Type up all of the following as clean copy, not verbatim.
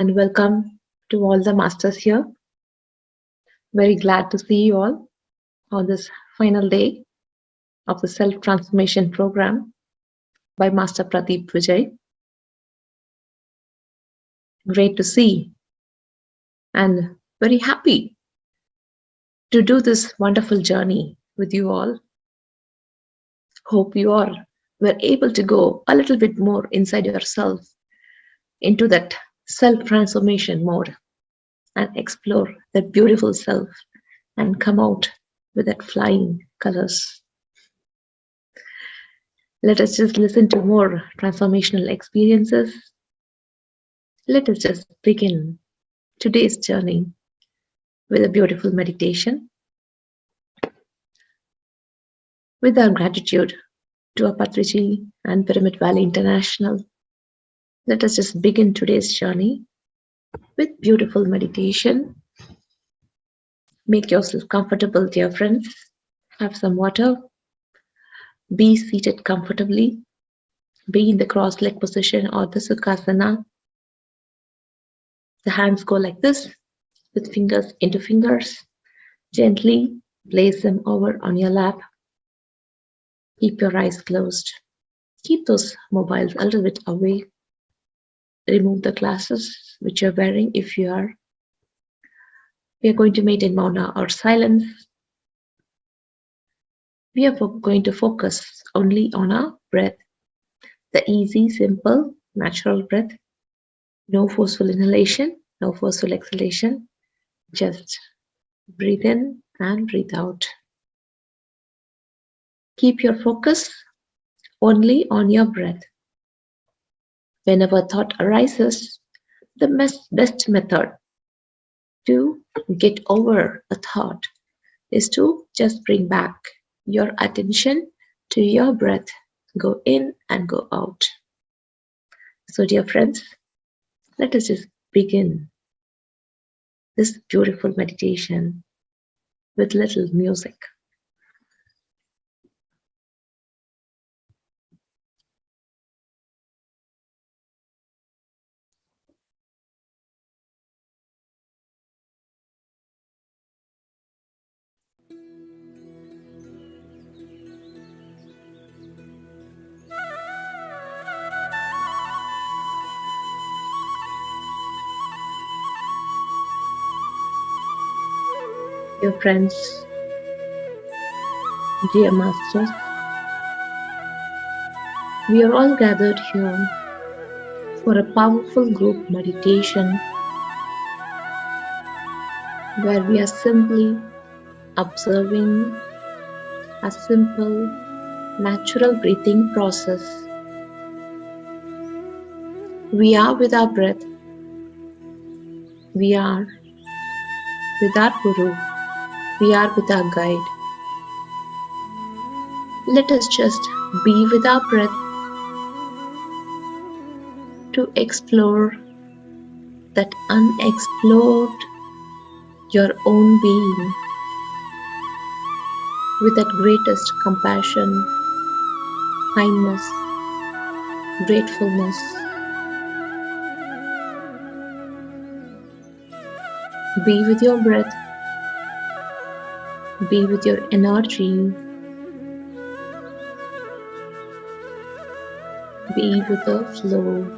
and welcome to all the masters here. Very glad to see you all on this final day of the Self Transformation Program by Master Pradeep Vijay. Great to see and very happy to do this wonderful journey with you all. Hope you all were able to go a little bit more inside yourself into that self transformation mode and explore that beautiful self and come out with that flying colors. Let us just listen to more transformational experiences. Let us just begin today's journey with a beautiful meditation. With our gratitude to our Patriji and Pyramid Valley International, let us just begin today's journey with beautiful meditation. Make yourself comfortable, dear friends. Have some water. Be seated comfortably. Be in the cross-leg position or the Sukhasana. The hands go like this, with fingers into fingers. Gently place them over on your lap. Keep your eyes closed. Keep those mobiles a little bit away. Remove the glasses which you're wearing if you are. We are going to maintain Mauna or silence. We are going to focus only on our breath. The easy, simple, natural breath. No forceful inhalation, no forceful exhalation. Just breathe in and breathe out. Keep your focus only on your breath. Whenever thought arises, the best method to get over a thought is to just bring back your attention to your breath. Go in and go out. So, dear friends, let us just begin this beautiful meditation with little music. Dear friends, dear masters, we are all gathered here for a powerful group meditation where we are simply observing a simple, natural breathing process. We are with our breath. We are with our Guru. We are with our guide. Let us just be with our breath to explore that unexplored your own being with that greatest compassion, kindness, gratefulness. Be with your breath. Be with your energy. Be with the flow.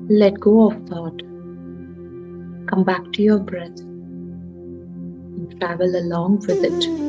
Let go of thought. Come back to your breath and travel along with it.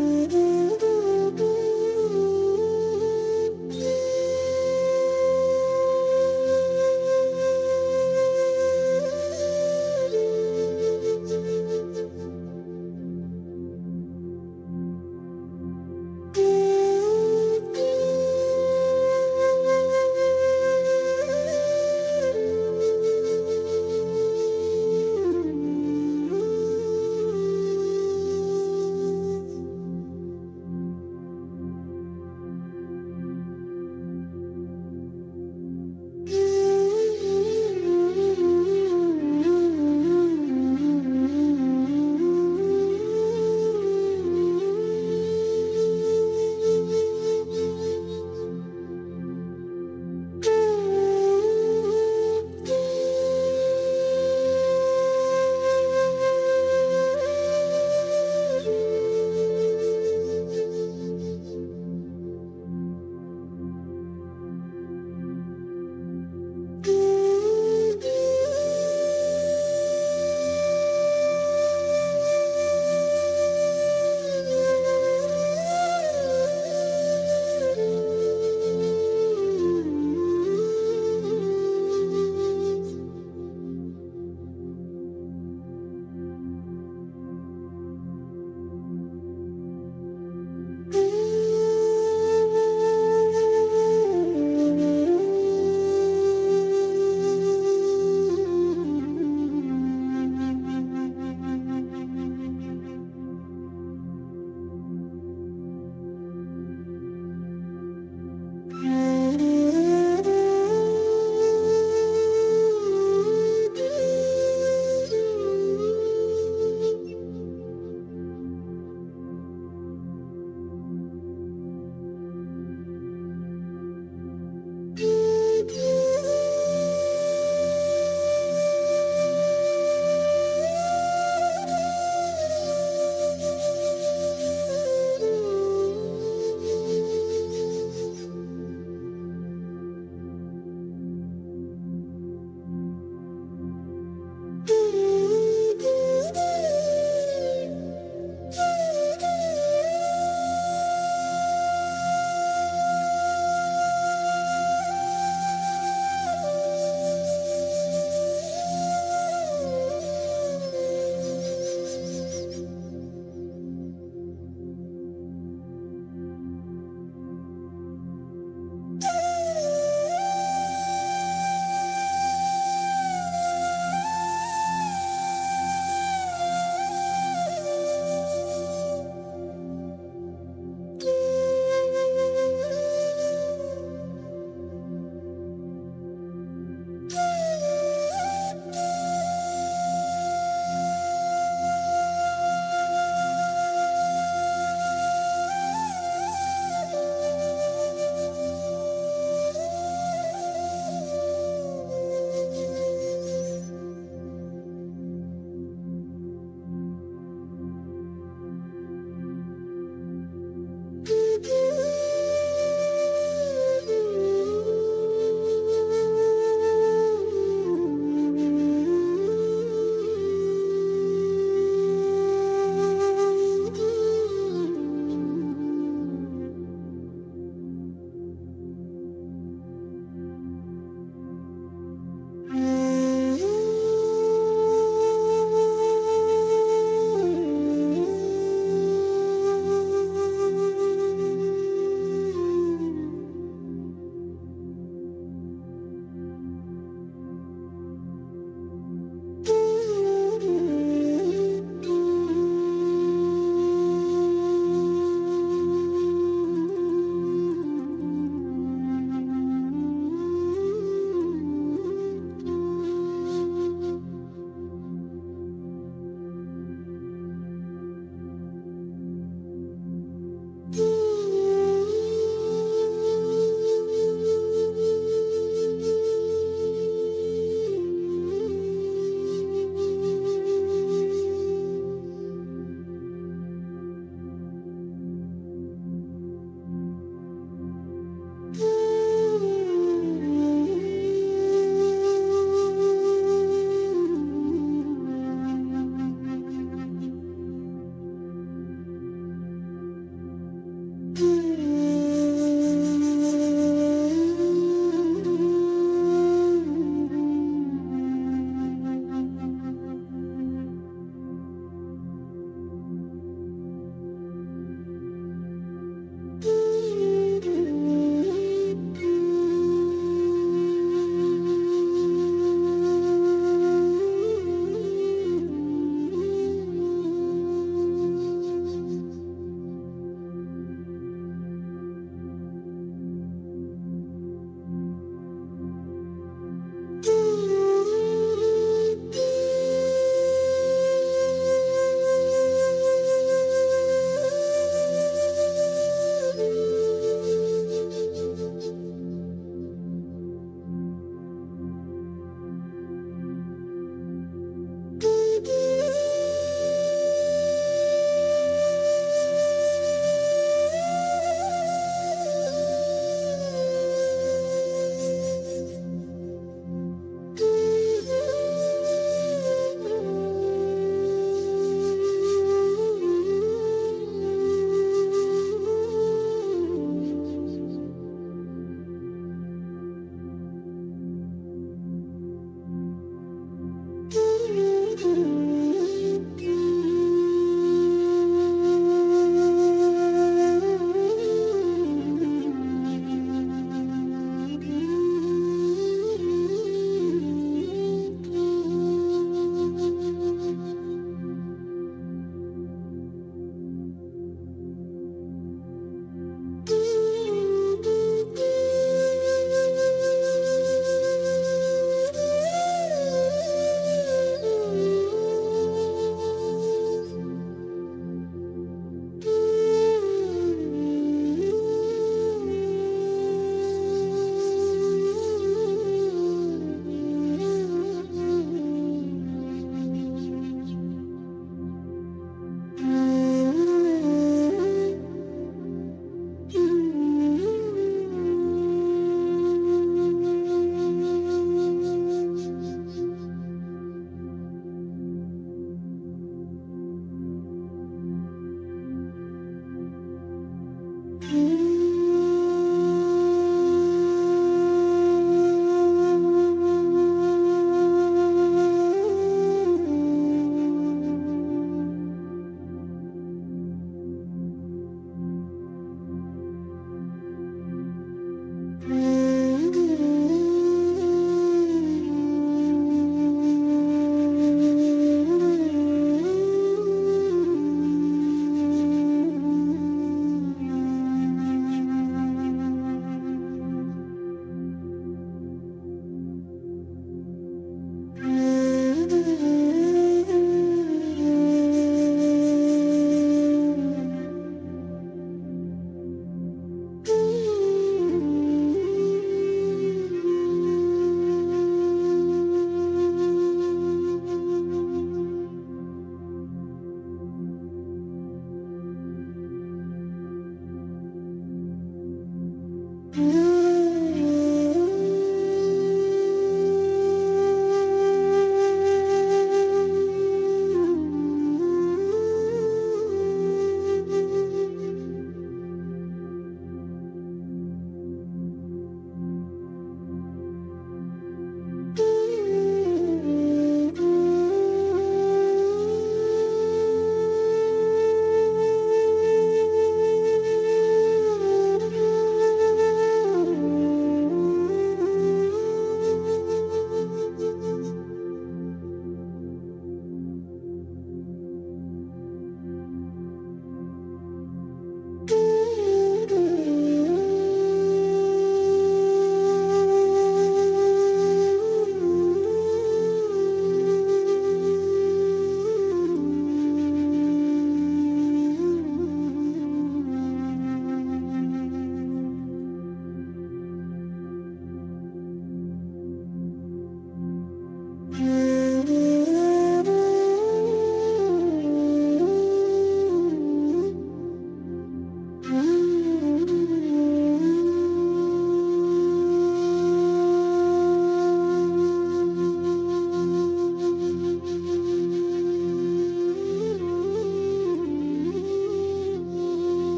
We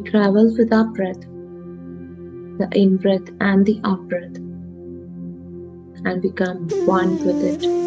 travel with our breath, the in breath and the out breath, and become one with it.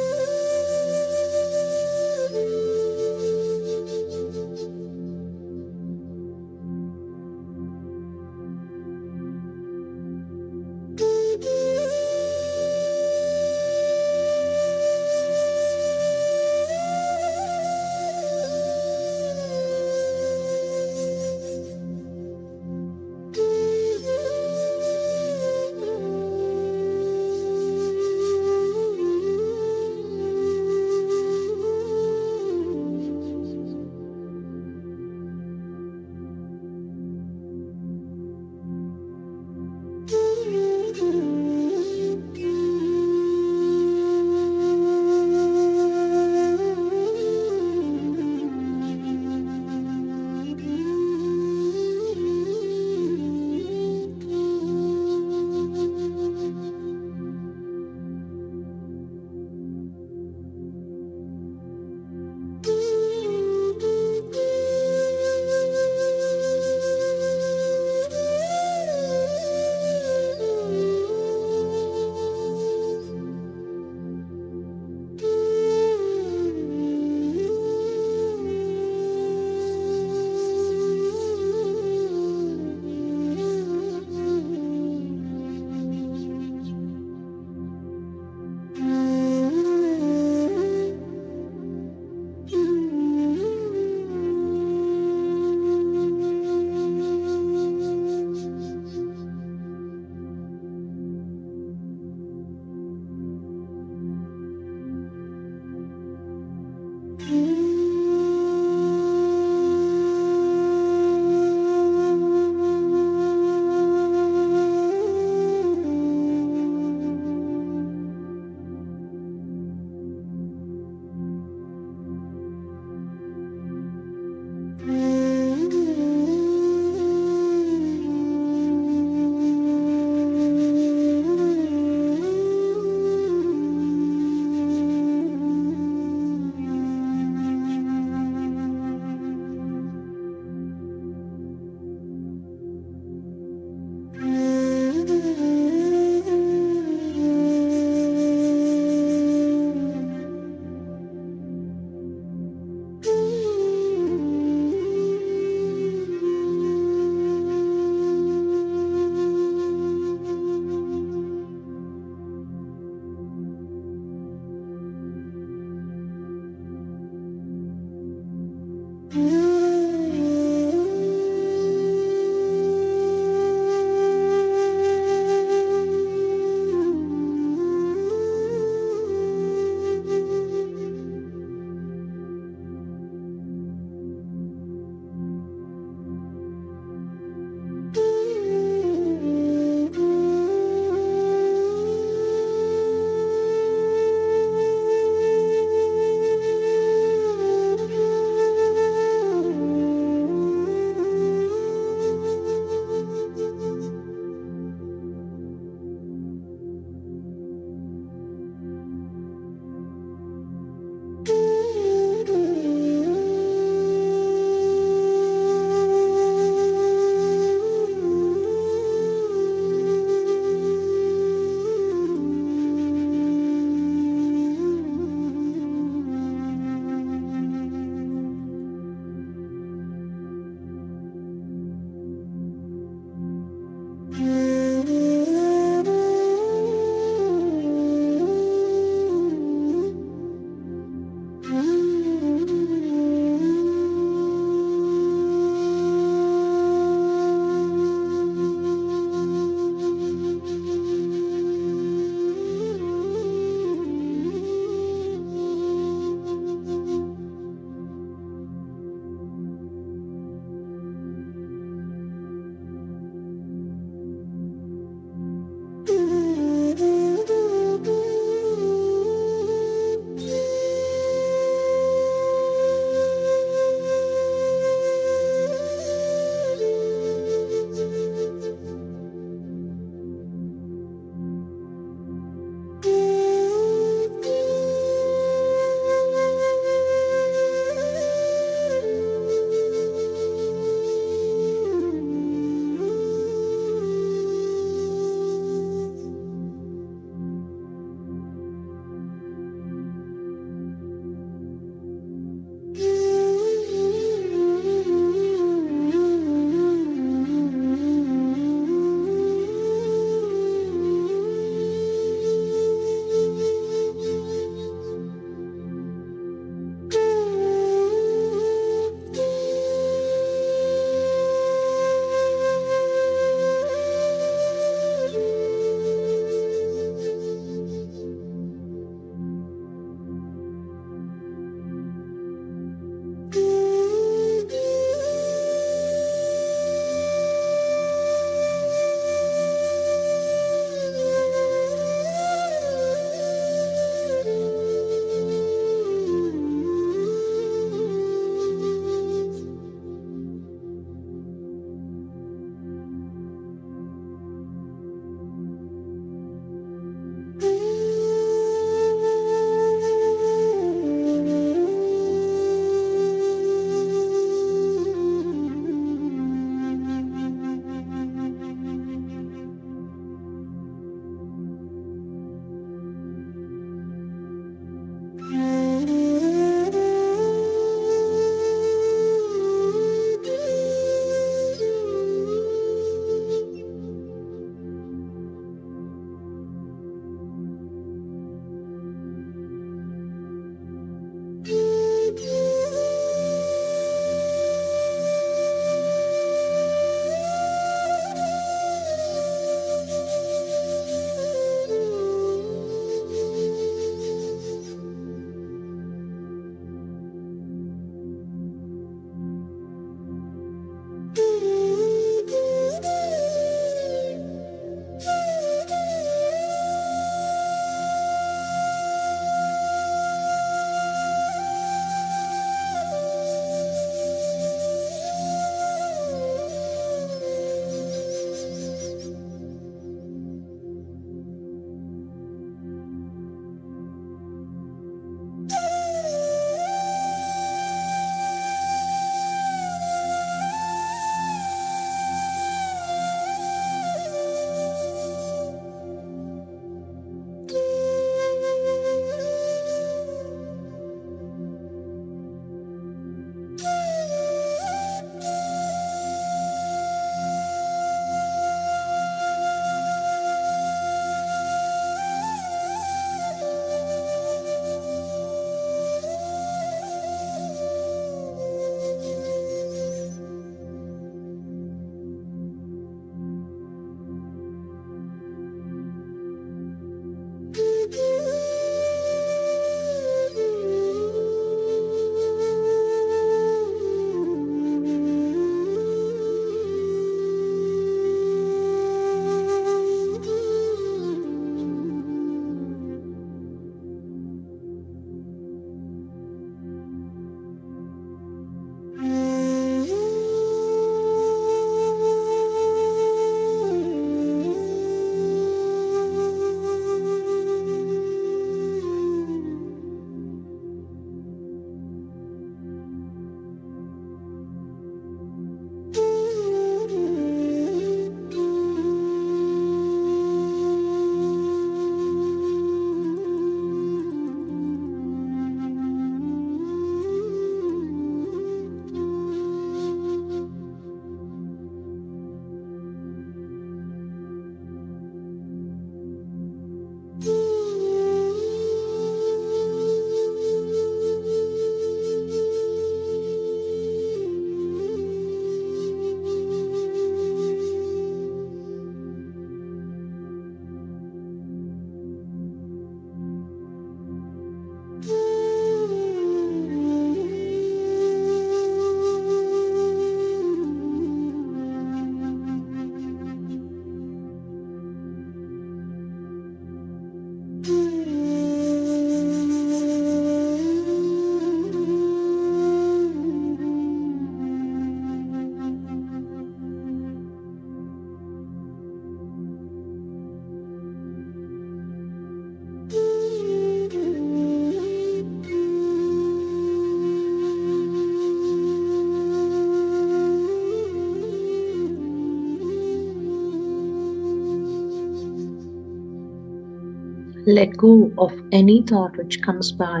Let go of any thought which comes by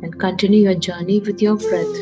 and continue your journey with your breath.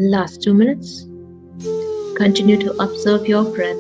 Last 2 minutes. Continue to observe your breath.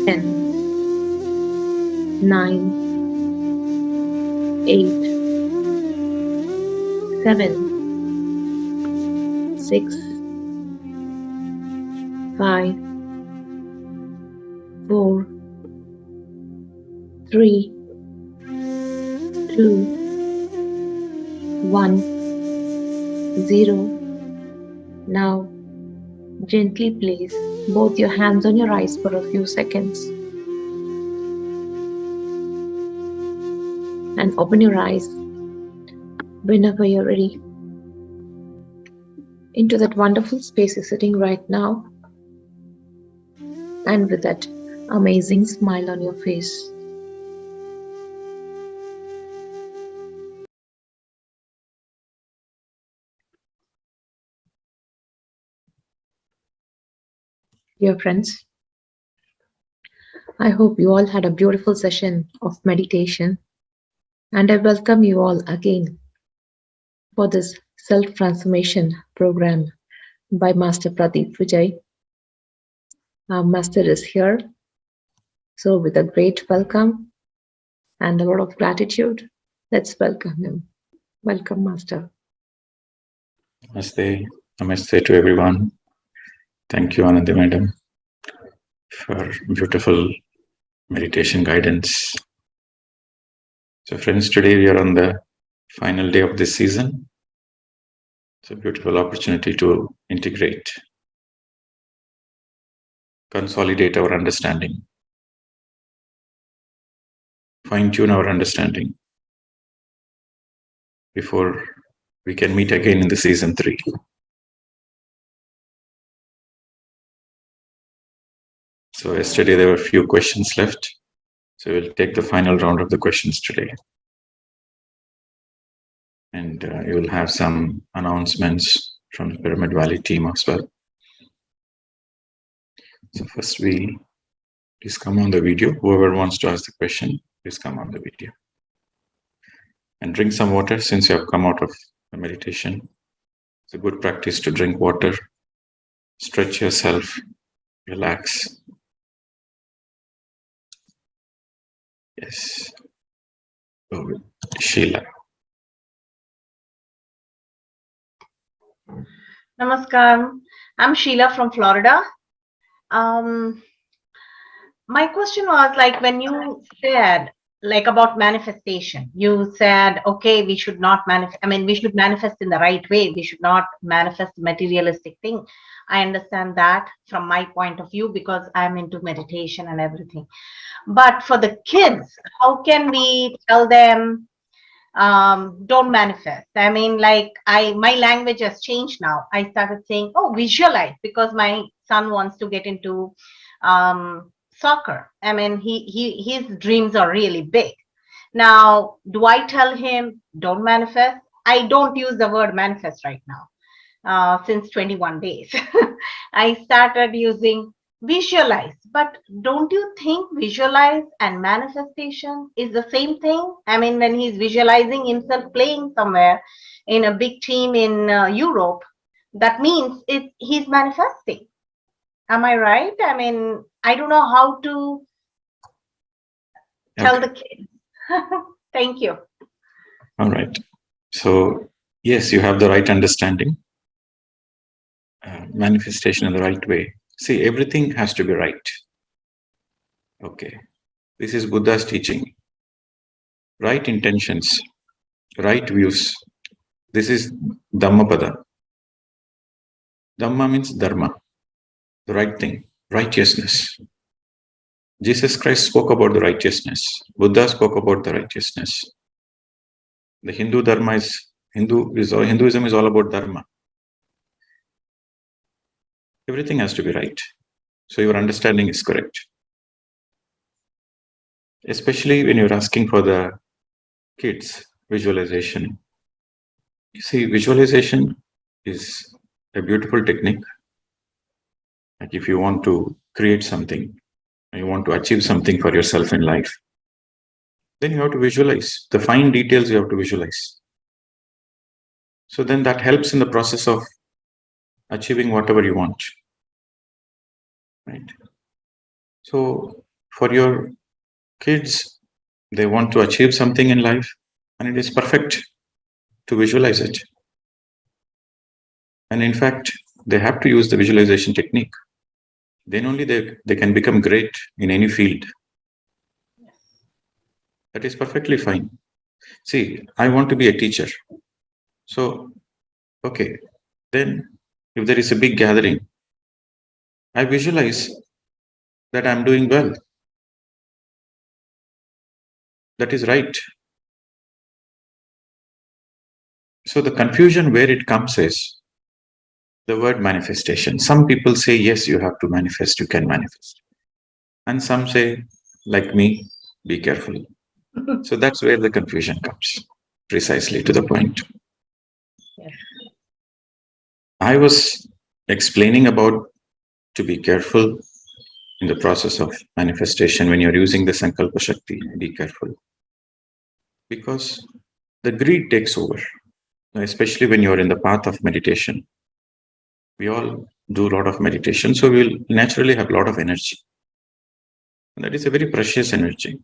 Ten, 9, 8, 7, 6, 5, 4, 3, 2, 1, 0. Now, gently place both your hands on your eyes for a few seconds and open your eyes whenever you're ready into that wonderful space you're sitting right now, and with that amazing smile on your face. Dear friends, I hope you all had a beautiful session of meditation, and I welcome you all again for this self-transformation program by Master Pradeep Vijay. Our master is here, so with a great welcome and a lot of gratitude, let's welcome him. Welcome, Master. Namaste. Namaste to everyone. Thank you, Anandi Madam, for beautiful meditation guidance. So friends, today we are on the final day of this season. It's a beautiful opportunity to integrate, consolidate our understanding, fine-tune our understanding before we can meet again in the season 3. So yesterday there were a few questions left. So we'll take the final round of the questions today. And you will have some announcements from the Pyramid Valley team as well. So first please come on the video. Whoever wants to ask the question, please come on the video. And drink some water since you have come out of the meditation. It's a good practice to drink water, stretch yourself, relax. Yes. Oh, Sheila. Namaskar. I'm Sheila from Florida. My question was like when you said like about manifestation, you said, okay, we should not manifest. I mean, we should manifest in the right way. We should not manifest materialistic thing. I understand that from my point of view because I'm into meditation and everything. But for the kids, how can we tell them don't manifest? I mean, like my language has changed now. I started saying, oh, visualize, because my son wants to get into soccer. I mean, his dreams are really big. Now, do I tell him don't manifest? I don't use the word manifest right now. Since 21 days, I started using visualize. But don't you think visualize and manifestation is the same thing? I mean, when he's visualizing himself playing somewhere in a big team in Europe, that means he's manifesting. Am I right? I mean, I don't know how to tell the kids. Thank you. All right. So, yes, you have the right understanding. Manifestation in the right way. See, everything has to be right. Okay. This is Buddha's teaching. Right intentions, right views. This is Dhammapada. Dhamma means dharma, the right thing, righteousness. Jesus Christ spoke about the righteousness. Buddha spoke about the righteousness. The Hinduism is all about dharma. Everything has to be right. So your understanding is correct. Especially when you're asking for the kids visualization. You see, visualization is a beautiful technique. Like if you want to create something, you want to achieve something for yourself in life, then you have to visualize. The fine details you have to visualize. So then that helps in the process of achieving whatever you want. Right? So for your kids, they want to achieve something in life, and it is perfect to visualize it. And in fact, they have to use the visualization technique. Then only they can become great in any field. That is perfectly fine. See, I want to be a teacher. So, okay, then if there is a big gathering, I visualize that I'm doing well. That is right. So the confusion where it comes is the word manifestation. Some people say, yes, you have to manifest, you can manifest. And some say, like me, be careful. So that's where the confusion comes, precisely to the point. Yes. I was explaining about to be careful in the process of manifestation when you're using the Sankalpa Shakti. Be careful. Because the greed takes over, especially when you're in the path of meditation. We all do a lot of meditation, so we'll naturally have a lot of energy. And that is a very precious energy.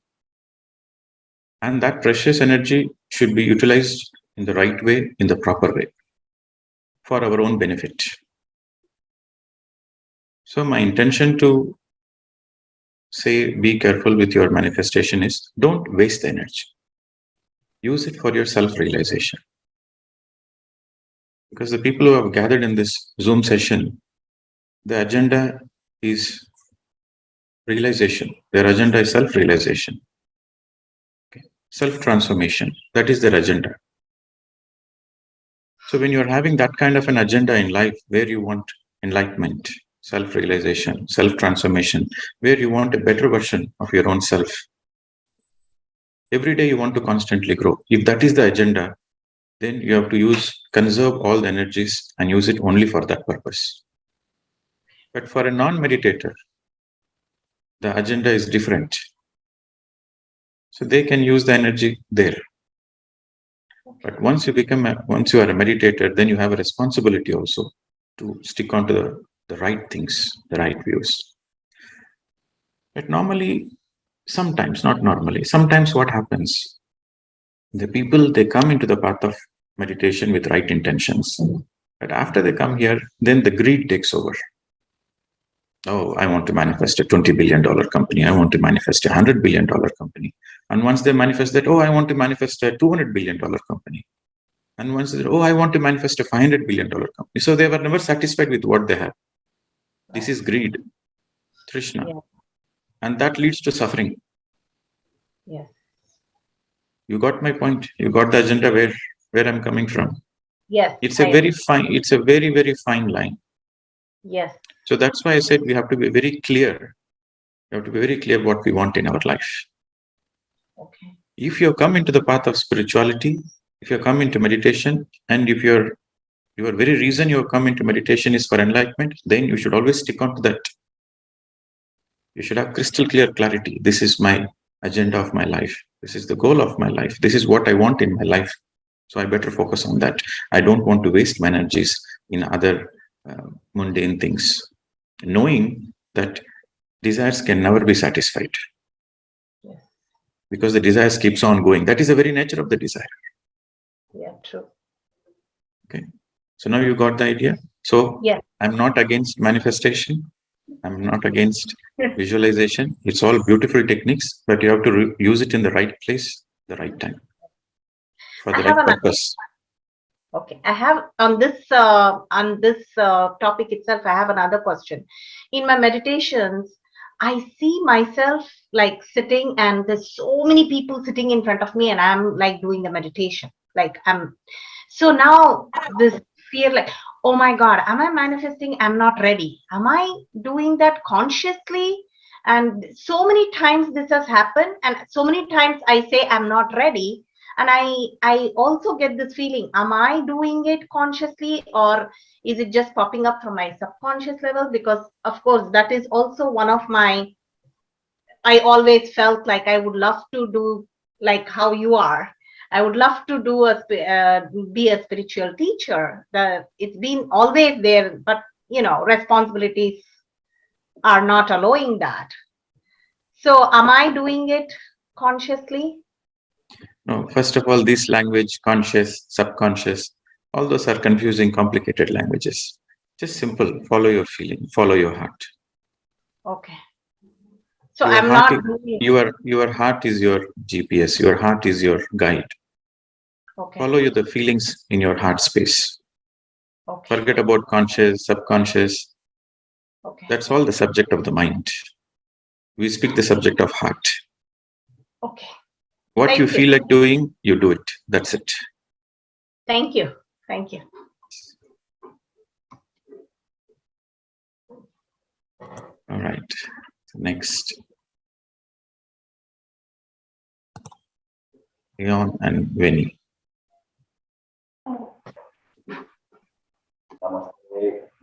And that precious energy should be utilized in the right way, in the proper way, for our own benefit. So my intention to say be careful with your manifestation is don't waste the energy. Use it for your self-realization. Because the people who have gathered in this Zoom session, the agenda is realization. Their agenda is self-realization, self-transformation. That is their agenda. So when you're having that kind of an agenda in life where you want enlightenment, self-realization, self-transformation, where you want a better version of your own self, every day you want to constantly grow. If that is the agenda, then you have to conserve all the energies and use it only for that purpose. But for a non-meditator, the agenda is different. So they can use the energy there. But once you are a meditator, then you have a responsibility also to stick on to the right things, the right views. But normally, sometimes, not normally, sometimes what happens, the people, they come into the path of meditation with right intentions. But after they come here, then the greed takes over. Oh, I want to manifest a $20 billion company. I want to manifest a $100 billion company. And once they manifest that, oh, I want to manifest a $200 billion company. And once they, oh, I want to manifest a $500 billion company. So they were never satisfied with what they have. This is greed, Trishna. Yeah. And that leads to suffering. Yes. You got my point. You got the agenda where I'm coming from. Yes. It's a very very fine line. Yes. So that's why I said we have to be very clear. We have to be very clear what we want in our life. Okay. If you come into the path of spirituality, if you come into meditation, and if your very reason you come into meditation is for enlightenment, then you should always stick on to that. You should have crystal clear clarity. This is my agenda of my life. This is the goal of my life. This is what I want in my life. So I better focus on that. I don't want to waste my energies in other mundane things. Knowing that desires can never be satisfied. Yes. Because the desires keeps on going. That is the very nature of the desire. Yeah, true. Okay. So now you got the idea. So yes. I'm not against manifestation. I'm not against visualization. It's all beautiful techniques, but you have to use it in the right place, the right time, for the right purpose. Okay, I have on this topic itself. I have another question. In my meditations, I see myself like sitting, and there's so many people sitting in front of me, and I'm like doing the meditation. So now this fear, like, oh my God, am I manifesting? I'm not ready. Am I doing that consciously? And so many times this has happened, and so many times I say I'm not ready. And I also get this feeling, am I doing it consciously, or is it just popping up from my subconscious level? Because of course, that is also one of my, I always felt like I would love to do like how you are. I would love to do be a spiritual teacher. It's been always there, but responsibilities are not allowing that. So am I doing it consciously? No, first of all, this language, conscious, subconscious, all those are confusing, complicated languages. Just simple, follow your feeling, follow your heart. Okay. So I'm not doing your heart is your GPS, your heart is your guide. Okay. Follow the feelings in your heart space. Okay. Forget about conscious, subconscious. Okay. That's all the subject of the mind. We speak the subject of heart. Okay. What you feel like doing, you do it. That's it. Thank you. Thank you. All right. Next. Leon and Vinny.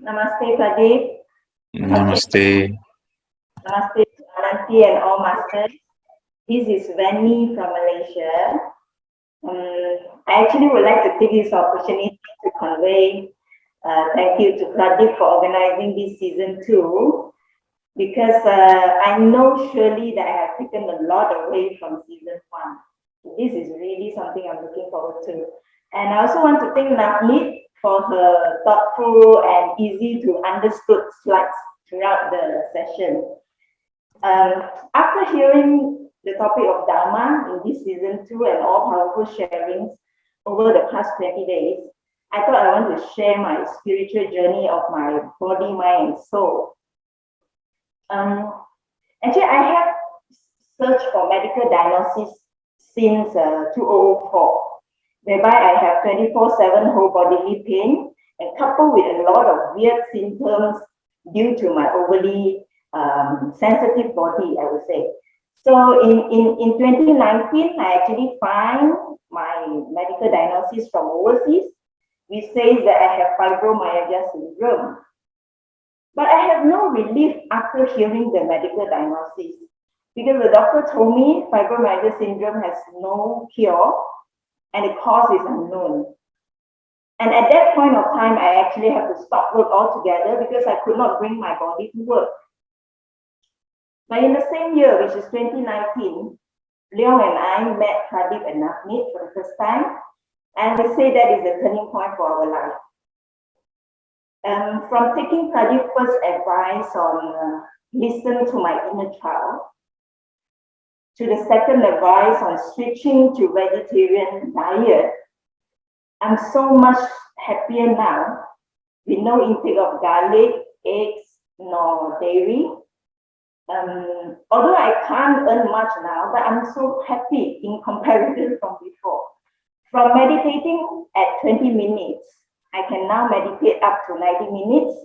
Namaste, Pradeep. Namaste. Namaste, Ananti and all masters. This is Vanny from Malaysia. I actually would like to take this opportunity to convey thank you to Pradeep for organizing this season 2, because I know surely that I have taken a lot away from season 1. This is really something I'm looking forward to. And I also want to thank Navneet for her thoughtful and easy to understood slides throughout the session. After hearing the topic of Dharma in this season 2 and all powerful sharings over the past 20 days, I thought I want to share my spiritual journey of my body, mind, and soul. Actually, I have searched for medical diagnosis since 2004, whereby I have 24/7 whole bodily pain and coupled with a lot of weird symptoms due to my overly sensitive body, I would say. So in 2019, I actually find my medical diagnosis from overseas, which says that I have fibromyalgia syndrome. But I have no relief after hearing the medical diagnosis, because the doctor told me fibromyalgia syndrome has no cure and the cause is unknown. And at that point of time, I actually have to stop work altogether because I could not bring my body to work. But in the same year, which is 2019, Leong and I met Pradeep and Navneet for the first time, and we say that is the turning point for our life. From taking Pradeep's first advice on listen to my inner child, to the second advice on switching to vegetarian diet, I'm so much happier now with no intake of garlic, eggs, nor dairy. Although I can't earn much now, but I'm so happy in comparison from before. From meditating at 20 minutes, I can now meditate up to 90 minutes,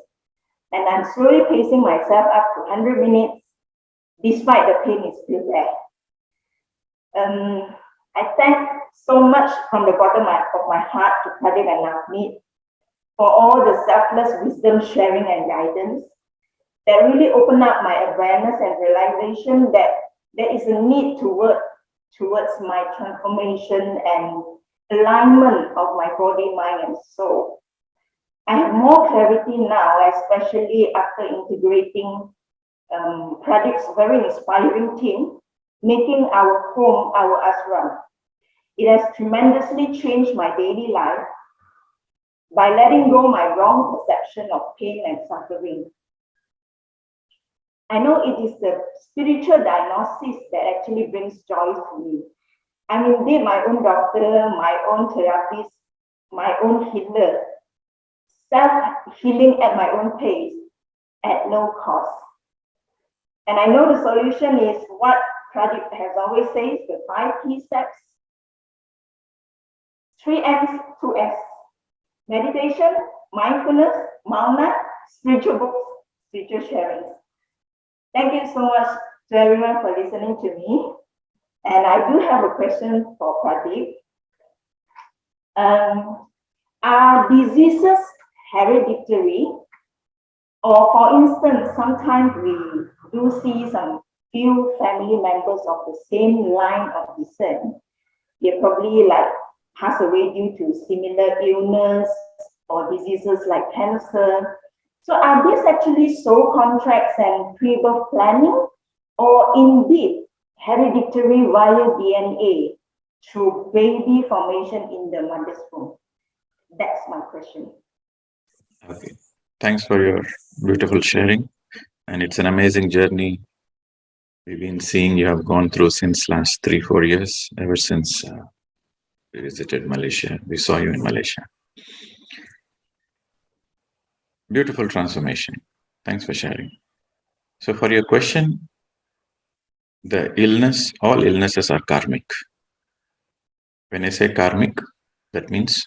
and I'm slowly pacing myself up to 100 minutes, despite the pain is still there. I thank so much from the bottom of my heart to Pradeep and Navneet for all the selfless wisdom sharing and guidance that really opened up my awareness and realization that there is a need to work towards my transformation and alignment of my body, mind, and soul. I have more clarity now, especially after integrating Pradeep's very inspiring team, making our home our ashram. It has tremendously changed my daily life by letting go my wrong perception of pain and suffering. I know it is the spiritual diagnosis that actually brings joy to me. I'm indeed my own doctor, my own therapist, my own healer, self-healing at my own pace, at no cost. And I know the solution is what Pradeep has always said, the 5 key steps, 3 M's, 2 S. Meditation, mindfulness, mauna, spiritual books, spiritual sharing. Thank you so much to everyone for listening to me. And I do have a question for Pradeep. Are diseases hereditary? Or for instance, sometimes we do see some few family members of the same line of descent. They probably like pass away due to similar illness or diseases like cancer. So are these actually soul contracts and pre-birth planning, or indeed hereditary via DNA through baby formation in the mother's womb? That's my question. Okay. Thanks for your beautiful sharing. And it's an amazing journey we've been seeing you have gone through since last 3-4 years, ever since we visited Malaysia. We saw you in Malaysia. Beautiful transformation. Thanks for sharing. So for your question, the illness, all illnesses are karmic. When I say karmic, that means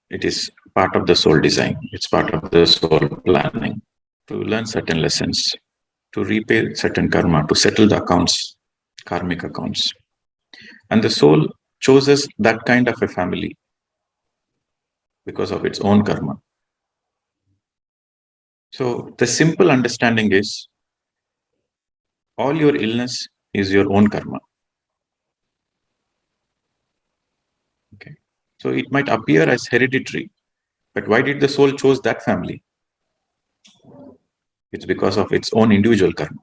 it is part of the soul design. It's part of the soul planning to learn certain lessons, to repay certain karma, to settle the accounts, karmic accounts. And the soul chooses that kind of a family because of its own karma. So the simple understanding is all your illness is your own karma. Okay. So it might appear as hereditary, but why did the soul choose that family? It's because of its own individual karma.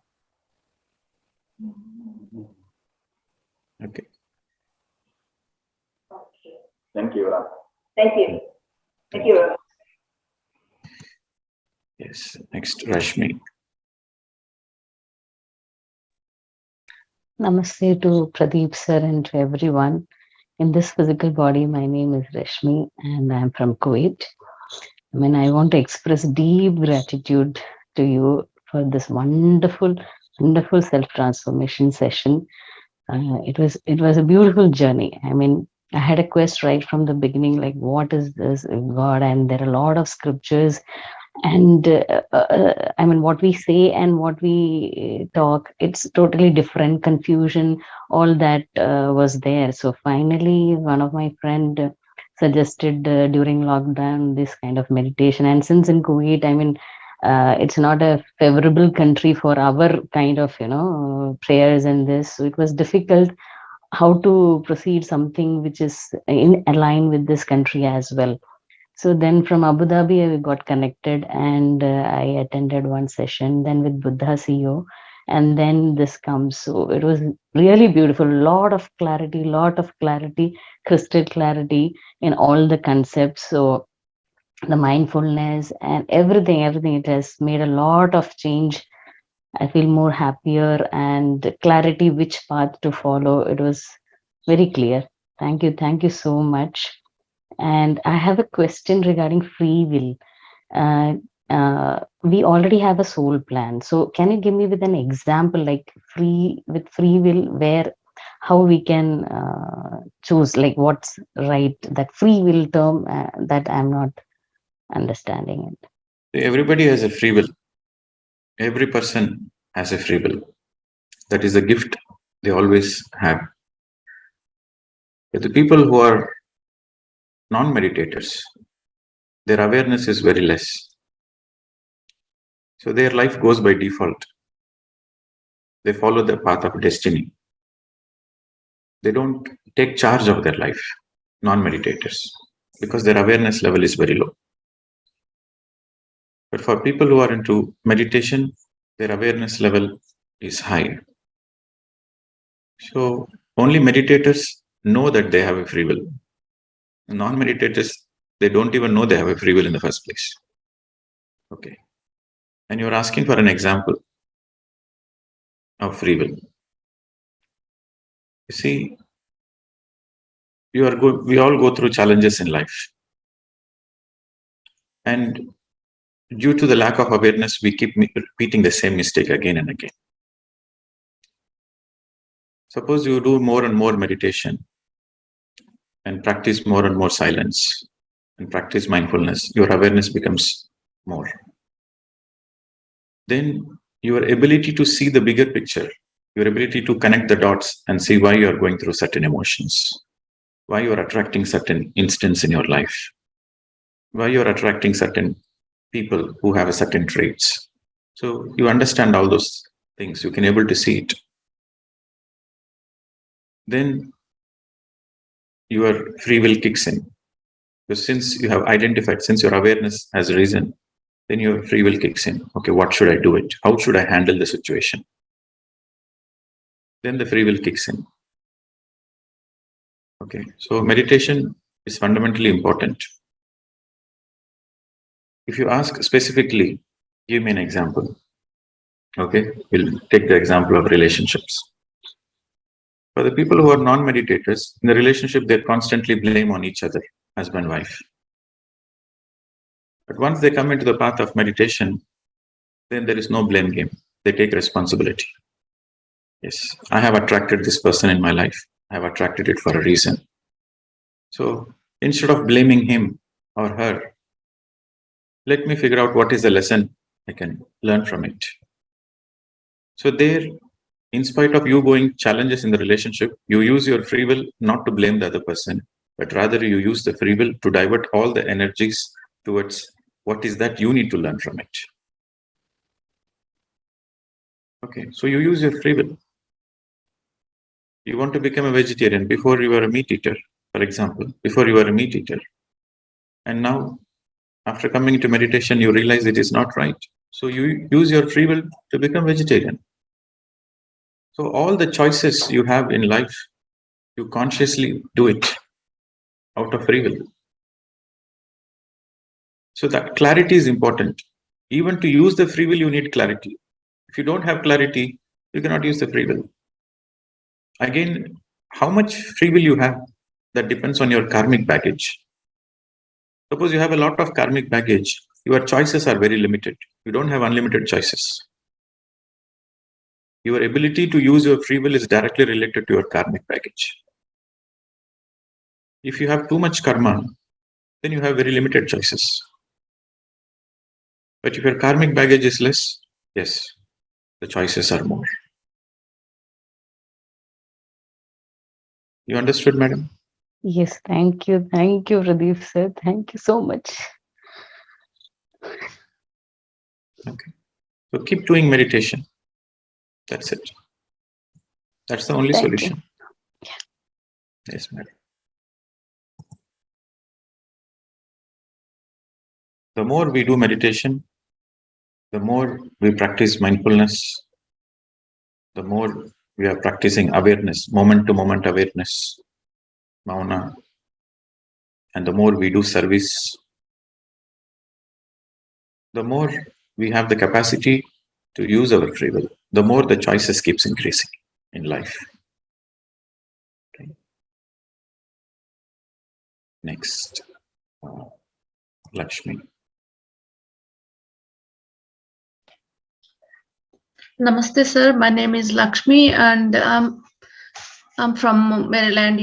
Okay. Okay. Thank you. Thank you. Thank you. Yes. Next, Rashmi. Namaste to Pradeep sir and to everyone. in this physical body, my name is Rashmi and I'm from Kuwait. I want to express deep gratitude to you for this wonderful, wonderful self-transformation session. It was a beautiful journey. I had a quest right from the beginning, like what is this God? And there are a lot of scriptures, and what we say and what we talk, it's totally different. Confusion, all that was there. So finally, one of my friend suggested during lockdown this kind of meditation. And since in Kuwait, it's not a favorable country for our kind of prayers and this, so it was difficult how to proceed something which is in align with this country as well. So then from Abu Dhabi, I got connected and I attended one session, then with Buddha CEO, and then this comes. So it was really beautiful. Lot of clarity, crystal clarity in all the concepts. So the mindfulness and everything, it has made a lot of change. I feel more happier and clarity which path to follow. It was very clear. Thank you so much. And I have a question regarding free will. Uh, we already have a soul plan. So can you give me with an example, like with free will, where how we can choose, like what's right, that free will term that I'm not understanding it. Everybody has a free will. Every person has a free will. That is a gift they always have. But the people who are non-meditators, their awareness is very less. So their life goes by default. They follow the path of destiny. They don't take charge of their life, non-meditators, because their awareness level is very low. But for people who are into meditation, their awareness level is high. So only meditators know that they have a free will. Non-meditators, they don't even know they have a free will in the first place. Okay. And you're asking for an example of free will. You see, we all go through challenges in life. And due to the lack of awareness, we keep repeating the same mistake again and again. Suppose you do more and more meditation and practice more and more silence and practice mindfulness, your awareness becomes more. Then your ability to see the bigger picture, your ability to connect the dots and see why you are going through certain emotions, why you are attracting certain instances in your life, why you are attracting certain people who have a certain traits. So you understand all those things, you can able to see it. Then your free will kicks in. Because since you have identified, since your awareness has risen, then your free will kicks in. Okay, what should I do it? How should I handle the situation? Then the free will kicks in. Okay, so meditation is fundamentally important. If you ask specifically, give me an example. Okay, we'll take the example of relationships. For the people who are non-meditators, in the relationship, they constantly blame on each other, husband, wife. But once they come into the path of meditation, then there is no blame game. They take responsibility. Yes, I have attracted this person in my life. I have attracted it for a reason. So instead of blaming him or her, let me figure out what is the lesson I can learn from it. So there, in spite of you going challenges in the relationship, you use your free will not to blame the other person, but rather you use the free will to divert all the energies towards what is that you need to learn from it. Okay, so you use your free will. You want to become a vegetarian. Before you were a meat eater, for example, before you were a meat eater. And now, after coming into meditation, you realize it is not right. So you use your free will to become vegetarian. So all the choices you have in life, you consciously do it out of free will. So that clarity is important. Even to use the free will, you need clarity. If you don't have clarity, you cannot use the free will. Again, how much free will you have? that depends on your karmic baggage. Suppose you have a lot of karmic baggage, your choices are very limited. You don't have unlimited choices. Your ability to use your free will is directly related to your karmic baggage. If you have too much karma, then you have very limited choices. But if your karmic baggage is less, yes, the choices are more. You understood, madam? Yes, thank you. Thank you, Pradeep sir. Thank you so much. Okay. So keep doing meditation. That's it. That's the only Thank solution. you. Yes, madam. The more we do meditation, the more we practice mindfulness, the more we are practicing awareness, moment-to-moment awareness, mauna, and the more we do service, the more we have the capacity to use our free will, the more the choices keeps increasing in life. Okay. Next, Lakshmi. Namaste, sir. My name is Lakshmi, and I'm from Maryland,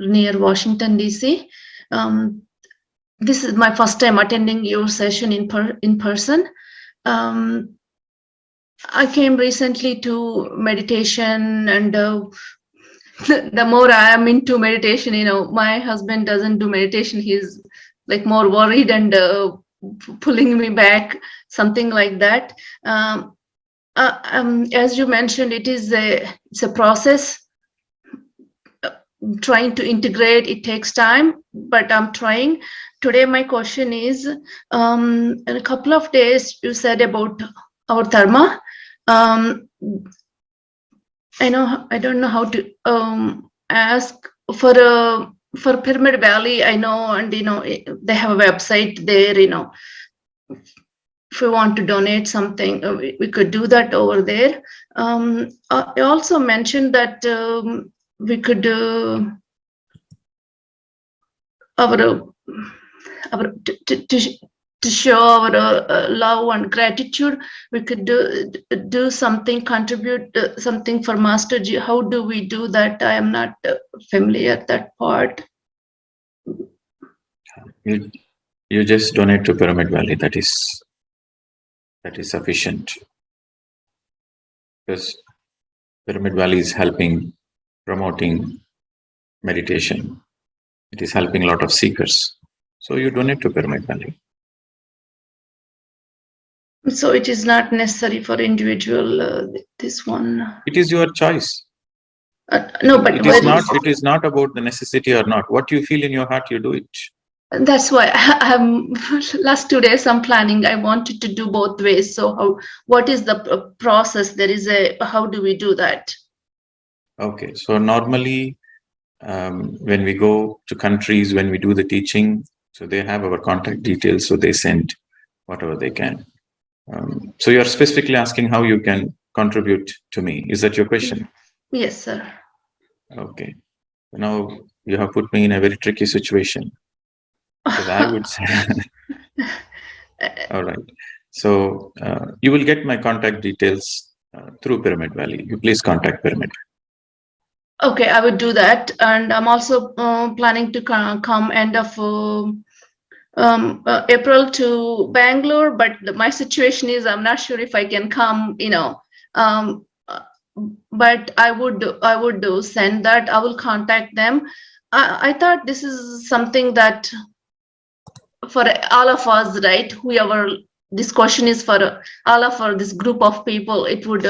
near Washington, D.C. This is my first time attending your session in person. I came recently to meditation, and the more I am into meditation, my husband doesn't do meditation. He's like more worried and pulling me back, something like that. As you mentioned, it's a process. Trying to integrate, it takes time, but I'm trying. Today, my question is, in a couple of days, you said about our dharma. I don't know how to ask for Pyramid Valley. I know, and they have a website there. If we want to donate something, we could do that over there. I also mentioned that we could to show our love and gratitude. We could do something, contribute something for Masterji. How do we do that? I am not familiar with that part. You just donate to Pyramid Valley. That is sufficient, because Pyramid Valley is helping, promoting meditation. It is helping a lot of seekers. So you donate to Pyramid Valley. So it is not necessary for individual, this one. It is your choice. No, but it is not about the necessity or not. What you feel in your heart, you do it. That's why I'm last 2 days I'm planning. I wanted to do both ways. So what is the process? How do we do that? Okay, so normally when we go to countries, when we do the teaching, so they have our contact details, so they send whatever they can. So you're specifically asking how you can contribute to me. Is that your question? Yes, sir. Okay. Now you have put me in a very tricky situation. Because I would say, all right. So you will get my contact details through Pyramid Valley. You please contact Pyramid. Okay, I would do that. And I'm also planning to come end of April to Bangalore, but my situation is I'm not sure if I can come, but I would send that. I will contact them. I thought this is something that for all of us, right? Whoever this question is for all of this group of people, it would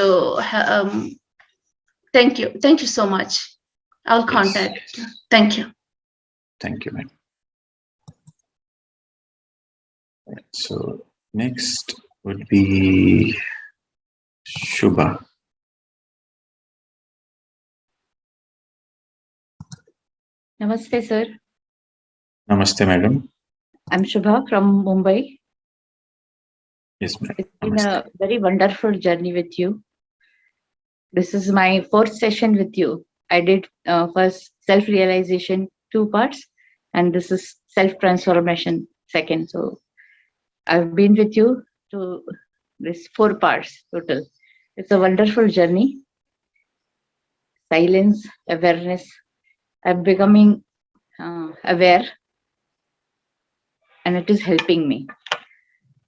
thank you so much. I'll contact. Yes. Thank you. Thank you, ma'am. Right, so next would be Shubha. Namaste, sir. Namaste, madam. I'm Shubha from Mumbai. Yes, ma'am. It's been a very wonderful journey with you. This is my 4th session with you. I did first self-realization, 2 parts, and this is self-transformation second. So I've been with you to this 4 parts total. It's a wonderful journey. Silence, awareness. I'm becoming aware, and it is helping me.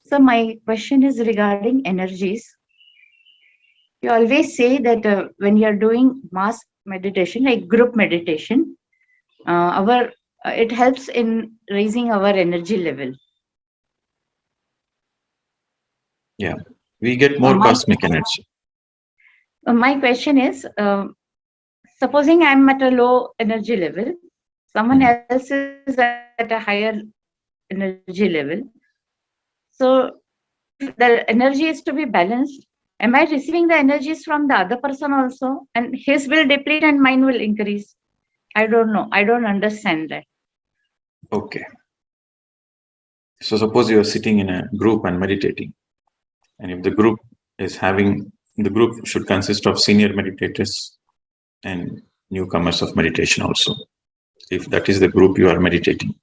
So my question is regarding energies. You always say that when you're doing mass meditation, like group meditation, it helps in raising our energy level. Yeah, we get more cosmic energy. My question is, supposing I'm at a low energy level, someone else is at a higher energy level. So if the energy is to be balanced, am I receiving the energies from the other person also? And his will deplete and mine will increase. I don't know. I don't understand that. Okay. So suppose you are sitting in a group and meditating. And if the group should consist of senior meditators and newcomers of meditation also, if that is the group you are meditating.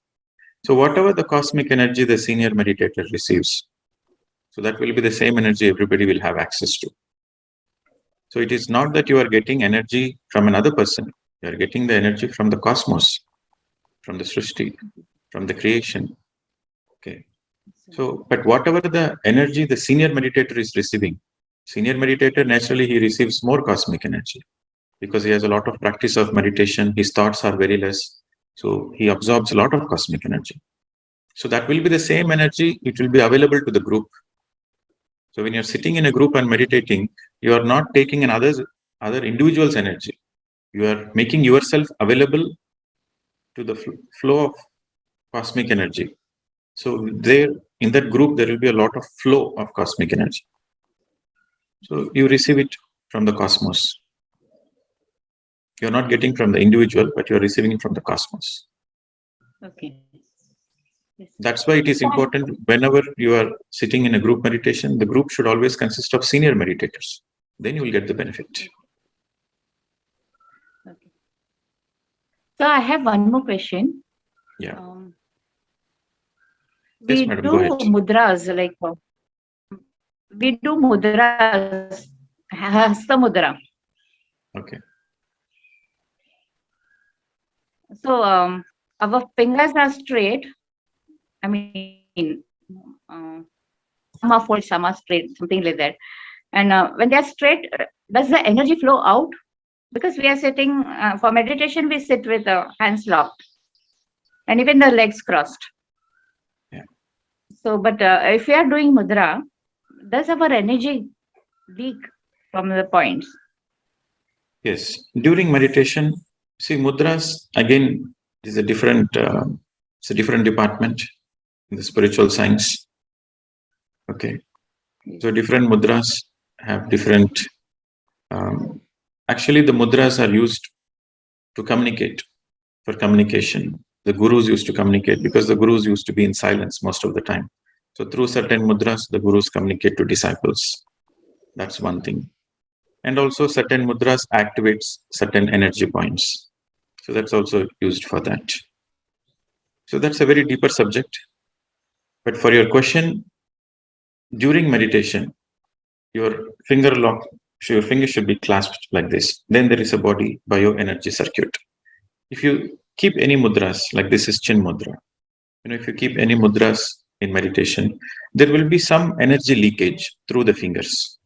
So whatever the cosmic energy the senior meditator receives, so that will be the same energy everybody will have access to. So it is not that you are getting energy from another person. You are getting the energy from the cosmos, from the Srishti, from the creation. Okay. So, but whatever the energy the senior meditator is receiving, senior meditator, naturally he receives more cosmic energy because he has a lot of practice of meditation. His thoughts are very less. So he absorbs a lot of cosmic energy. So that will be the same energy. It will be available to the group. So when you're sitting in a group and meditating, you are not taking another individual's energy. You are making yourself available to the flow of cosmic energy. So there, in that group, there will be a lot of flow of cosmic energy. So you receive it from the cosmos. You're not getting from the individual, but you're receiving it from the cosmos. Okay. Yes. That's why it is important whenever you are sitting in a group meditation, the group should always consist of senior meditators. Then you will get the benefit. Okay. So I have one more question. Yeah. We Yes, madam, do go ahead. mudras, like we do mudras, hasta mudra. Okay. So our fingers are straight. I mean, some are folded, some are straight, something like that. And when they are straight, does the energy flow out? Because we are sitting for meditation, we sit with hands locked and even the legs crossed. Yeah. So, but if we are doing mudra, does our energy leak from the points? Yes. During meditation, see, mudras again is a different. It's a different department in the spiritual science. Okay. So different mudras have different. Actually, the mudras are used to communicate. For communication, the gurus used to communicate because the gurus used to be in silence most of the time. So through certain mudras, the gurus communicate to disciples. That's one thing. And also certain mudras activates certain energy points. So that's also used for that. So that's a very deeper subject. But for your question, during meditation, your finger should be clasped like this. Then there is a body bioenergy circuit. If you keep any mudras, like this is chin mudra, if you keep any mudras in meditation, there will be some energy leakage through the fingers.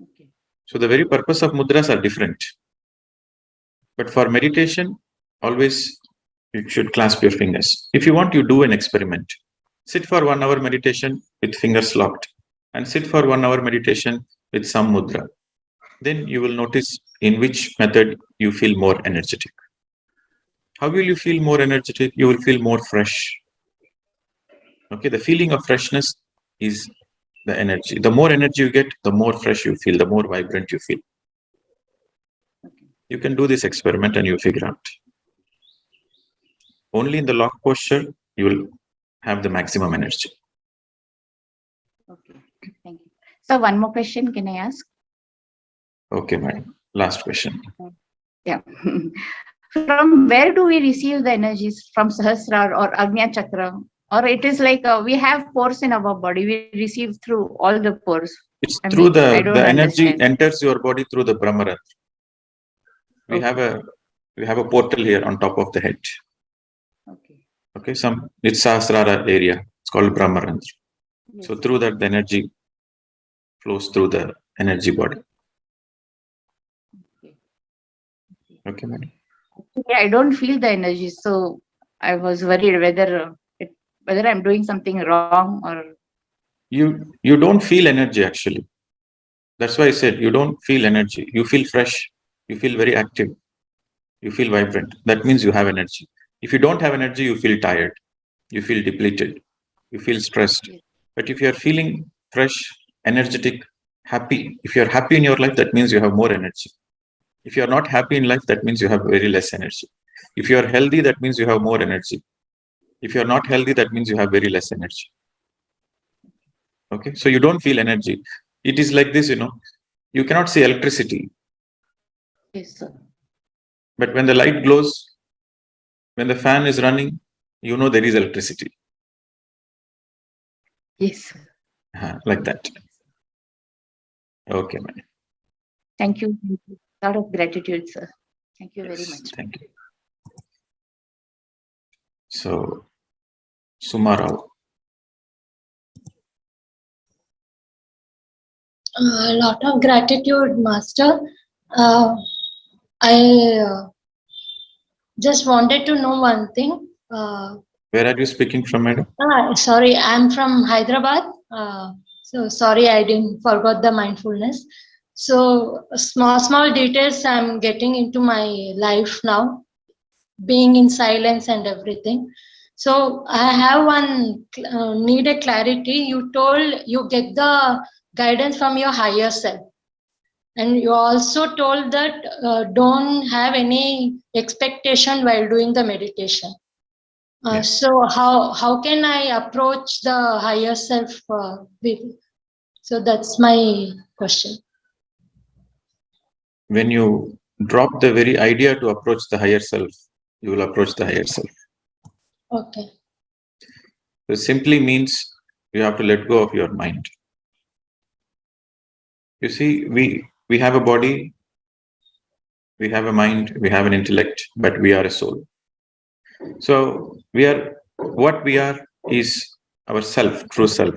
Okay. So the very purpose of mudras are different. But for meditation, always you should clasp your fingers. If you want, you do an experiment. Sit for 1 hour meditation with fingers locked and sit for 1 hour meditation with some mudra. Then you will notice in which method you feel more energetic. How will you feel more energetic? You will feel more fresh. Okay, the feeling of freshness is the energy. The more energy you get, the more fresh you feel, the more vibrant you feel. You can do this experiment and you'll figure out. Only in the lock posture, you will have the maximum energy. Okay, thank you. So one more question, can I ask? Okay, madam. Last question. Yeah. from where do we receive the energies? From Sahasrara or Agnya Chakra? Or it is like we have pores in our body, we receive through all the pores. It's I through mean, I the don't energy understand. enters your body through the Brahmarantra. We have a portal here on top of the head. Okay. Okay, it's Sahasrara area. It's called Brahmarantra. Yes. So through that, the energy flows through the energy body. Okay, madam. I don't feel the energy, so I was worried whether I'm doing something wrong or. You don't feel energy actually. That's why I said you don't feel energy. You feel fresh. You feel very active. You feel vibrant. That means you have energy. If you don't have energy, you feel tired. You feel depleted. You feel stressed. But if you are feeling fresh, energetic, happy, if you are happy in your life, that means you have more energy. If you are not happy in life, that means you have very less energy. If you are healthy, that means you have more energy. If you are not healthy, that means you have very less energy. Okay, so you don't feel energy. It is like this, you cannot see electricity. Yes, sir. But when the light glows, when the fan is running, you know there is electricity. Yes. Like that. Okay, man. Thank you. A lot of gratitude, sir. Thank you very much. Thank you. So, Sumarao. A lot of gratitude, Master. I just wanted to know one thing. Where are you speaking from, madam? Sorry, I'm from Hyderabad. So sorry, I didn't forgot the mindfulness. So small details I'm getting into my life now, being in silence and everything. So I have one need a clarity. You told you get the guidance from your higher self. And you also told that don't have any expectation while doing the meditation. So how can I approach the higher self with? So that's my question. When you drop the very idea to approach the higher self, you will approach the higher self. Okay. It simply means you have to let go of your mind. You see, we have a body, we have a mind, we have an intellect, but we are a soul. So what we are is our self, true self.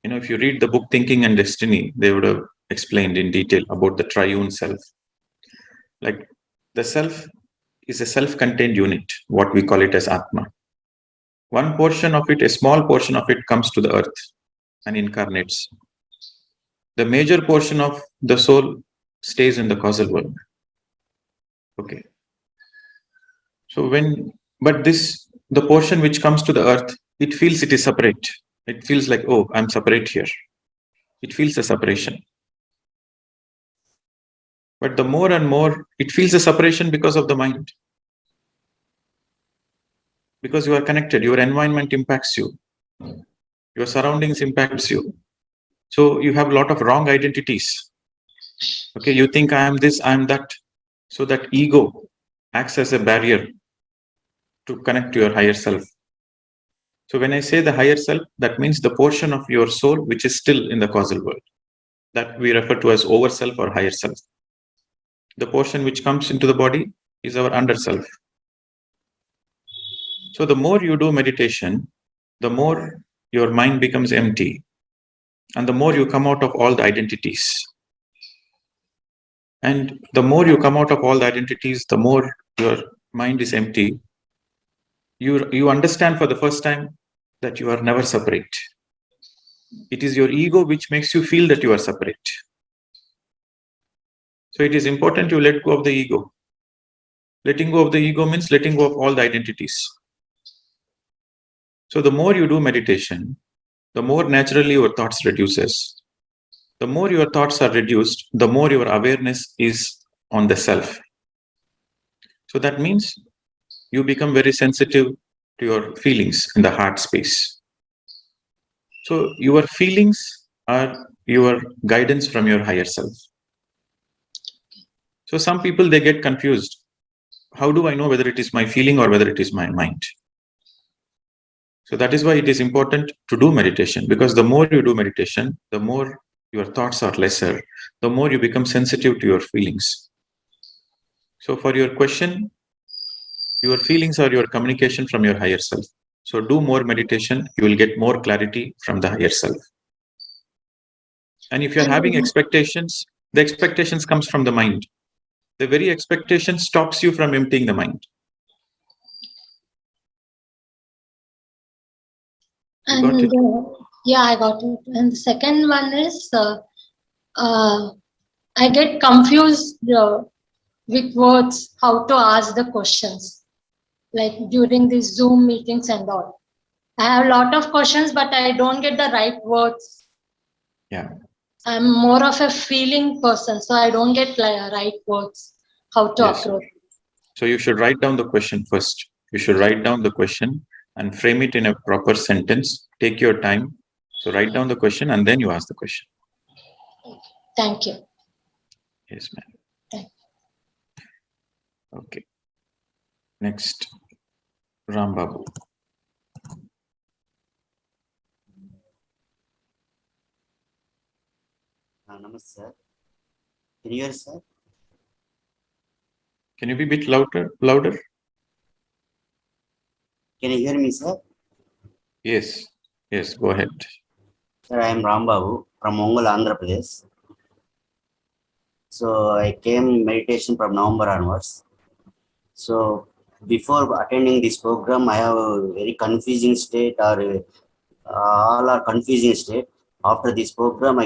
If you read the book Thinking and Destiny, they would have explained in detail about the triune self. Like the self is a self-contained unit, what we call it as Atma. One portion of it, a small portion of it, comes to the earth and incarnates. The major portion of the soul stays in the causal world. Okay. So the portion which comes to the earth, it feels it is separate. It feels like, oh, I'm separate here. It feels a separation. But the more and more, it feels a separation because of the mind. Because you are connected, your environment impacts you. Your surroundings impacts you. So you have a lot of wrong identities. Okay, you think I am this, I am that. So that ego acts as a barrier to connect to your higher self. So when I say the higher self, that means the portion of your soul which is still in the causal world. That we refer to as over self or higher self. The portion which comes into the body is our under self. So the more you do meditation, the more your mind becomes empty. And the more you come out of all the identities. And the more you come out of all the identities, the more your mind is empty. You understand for the first time that you are never separate. It is your ego which makes you feel that you are separate. So it is important to let go of the ego. Letting go of the ego means letting go of all the identities. So the more you do meditation, the more naturally your thoughts reduces. The more your thoughts are reduced, the more your awareness is on the self. So that means you become very sensitive to your feelings in the heart space. So your feelings are your guidance from your higher self. So some people, they get confused. how do I know whether it is my feeling or whether it is my mind? So that is why it is important to do meditation, because the more you do meditation, the more your thoughts are lesser, the more you become sensitive to your feelings. So for your question, your feelings are your communication from your higher self. So do more meditation, you will get more clarity from the higher self. And if you're having expectations, the expectations comes from the mind. The very expectation stops you from emptying the mind. You got it? Yeah, I got it. And the second one is I get confused with words, how to ask the questions, like during these Zoom meetings and all. I have a lot of questions, but I don't get the right words. Yeah. I'm more of a feeling person, so I don't get right words, how to approach. So you should write down the question first. You should write down the question and frame it in a proper sentence. Take your time. So write down the question and then you ask the question. Thank you. Yes, ma'am. Thank you. Okay. Next, Ram Babu. Namaste, sir. Can you hear, sir? Can you be a bit louder? Can you hear me, sir? Yes. Yes, go ahead. Sir, I am Ram Babu from Mongol, Andhra Pradesh. So I came meditation from November onwards. So before attending this program, I have a very confusing state, or all are confusing state. After this program, I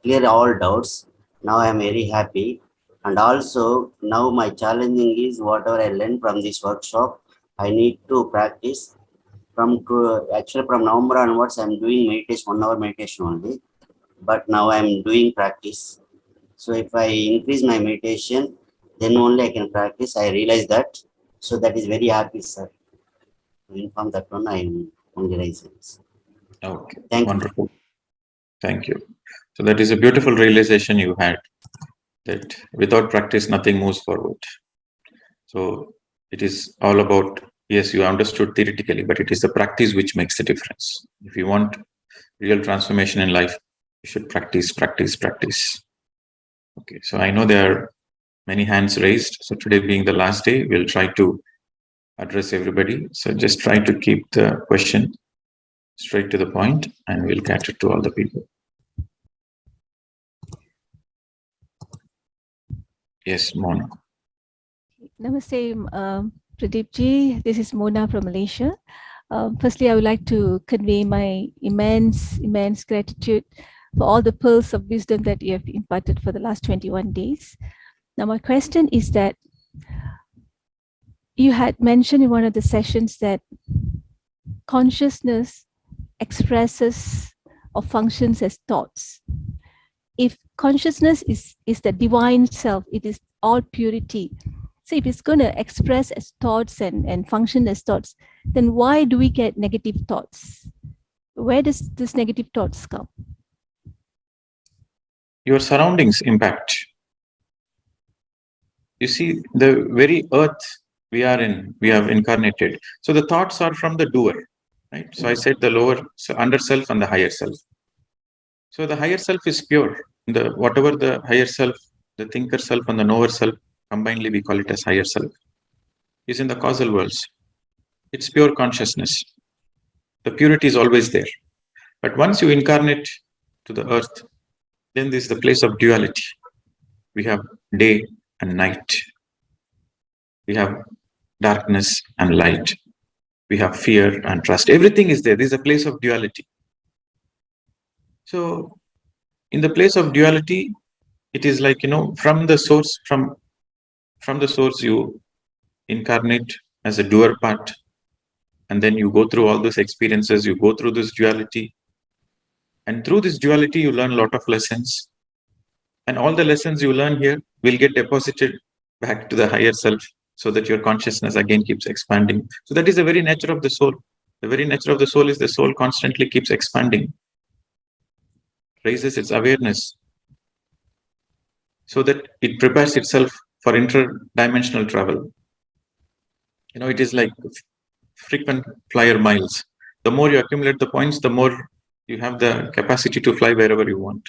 clear all doubts. Now I am very happy. And also now my challenging is whatever I learned from this workshop, I need to practice. Actually from November onwards, I'm doing meditation, 1 hour meditation only. But now I'm doing practice. So if I increase my meditation, then only I can practice. I realize that. So that is very happy, sir. To inform that one, I am only raising. Okay. Thank Wonderful. Thank you. So that is a beautiful realization you had, that without practice, nothing moves forward. So it is all about, yes, you understood theoretically, but it is the practice which makes the difference. If you want real transformation in life, you should practice. Okay, so I know there are many hands raised. So today being the last day, we'll try to address everybody. So just try to keep the question straight to the point and we'll catch it to all the people. Yes, Mona. Namaste, Pradeep ji. This is Mona from Malaysia. Firstly, I would like to convey my immense gratitude for all the pearls of wisdom that you have imparted for the last 21 days. Now, my question is that you had mentioned in one of the sessions that consciousness expresses or functions as thoughts. If consciousness is the divine self, it is all purity. So if it's going to express as thoughts and function as thoughts, then why do we get negative thoughts? Where does this negative thoughts come? Your surroundings impact. You see, the very earth we are in, we have incarnated. So the thoughts are from the doer, right? So I said the lower, so under self and the higher self. So the higher self is pure. Whatever the higher self, the thinker self and the knower self, combinedly we call it as higher self, is in the causal worlds. It's pure consciousness. The purity is always there. But once you incarnate to the earth, then this is the place of duality. We have day and night. We have darkness and light. We have fear and trust. Everything is there. This is a place of duality. So in the place of duality, it is like, from the source, from the source you incarnate as a doer part, and then you go through all those experiences, you go through this duality, and through this duality you learn a lot of lessons, and all the lessons you learn here will get deposited back to the higher self, so that your consciousness again keeps expanding. So that is the very nature of the soul. The very nature of the soul is the soul constantly keeps expanding, raises its awareness, so that it prepares itself for interdimensional travel. You know, it is like frequent flyer miles. The more you accumulate the points, the more you have the capacity to fly wherever you want.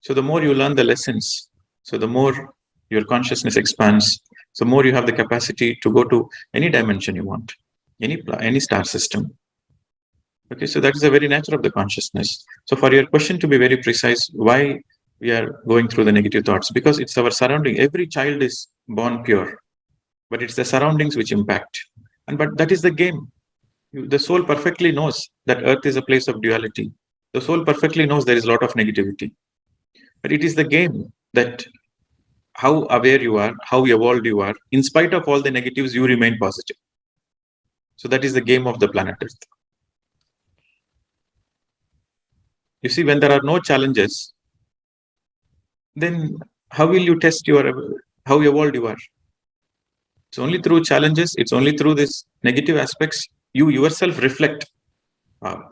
So the more you learn the lessons, so the more your consciousness expands, so more you have the capacity to go to any dimension you want, any star system. Okay, so that is the very nature of the consciousness. So for your question, to be very precise, why we are going through the negative thoughts? Because it's our surrounding. Every child is born pure, but it's the surroundings which impact. But that is the game. The soul perfectly knows that earth is a place of duality. The soul perfectly knows there is a lot of negativity. But it is the game that how aware you are, how evolved you are, in spite of all the negatives, you remain positive. So that is the game of the planet Earth. You see, when there are no challenges, then how will you test how evolved you are? It's only through challenges, it's only through these negative aspects, you yourself reflect,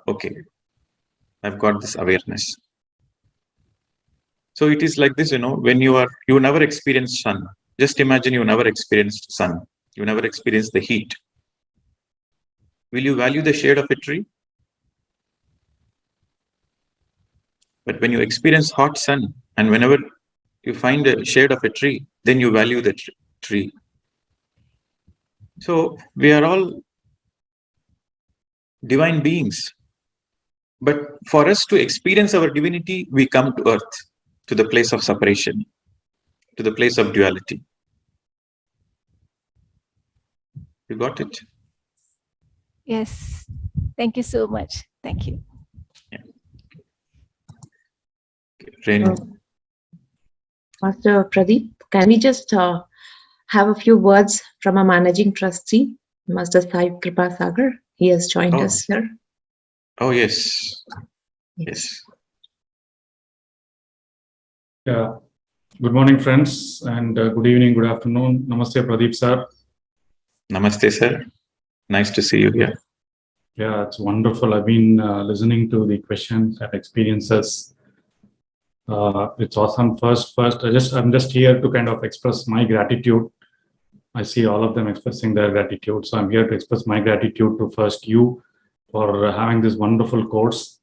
okay, I've got this awareness. So it is like this, you know, when you never experienced sun. Just imagine you never experienced sun. You never experienced the heat. Will you value the shade of a tree? But when you experience hot sun, and whenever you find a shade of a tree, then you value the tree. So we are all divine beings. But for us to experience our divinity, we come to earth, to the place of separation, to the place of duality. You got it? Yes. Thank you so much. Thank you. Yeah. Okay, Master Pradeep, can we just have a few words from our managing trustee, Master Sahib Kripa Sagar? He has joined us here. Oh, yes. Yes. Yeah. Good morning, friends, and good evening, good afternoon. Namaste, Pradeep sir. Namaste, sir. Nice to see you here. Yeah, it's wonderful. I've been listening to the questions and experiences. It's awesome. First, I'm just here to kind of express my gratitude. I see all of them expressing their gratitude, so I'm here to express my gratitude to first you for having this wonderful course.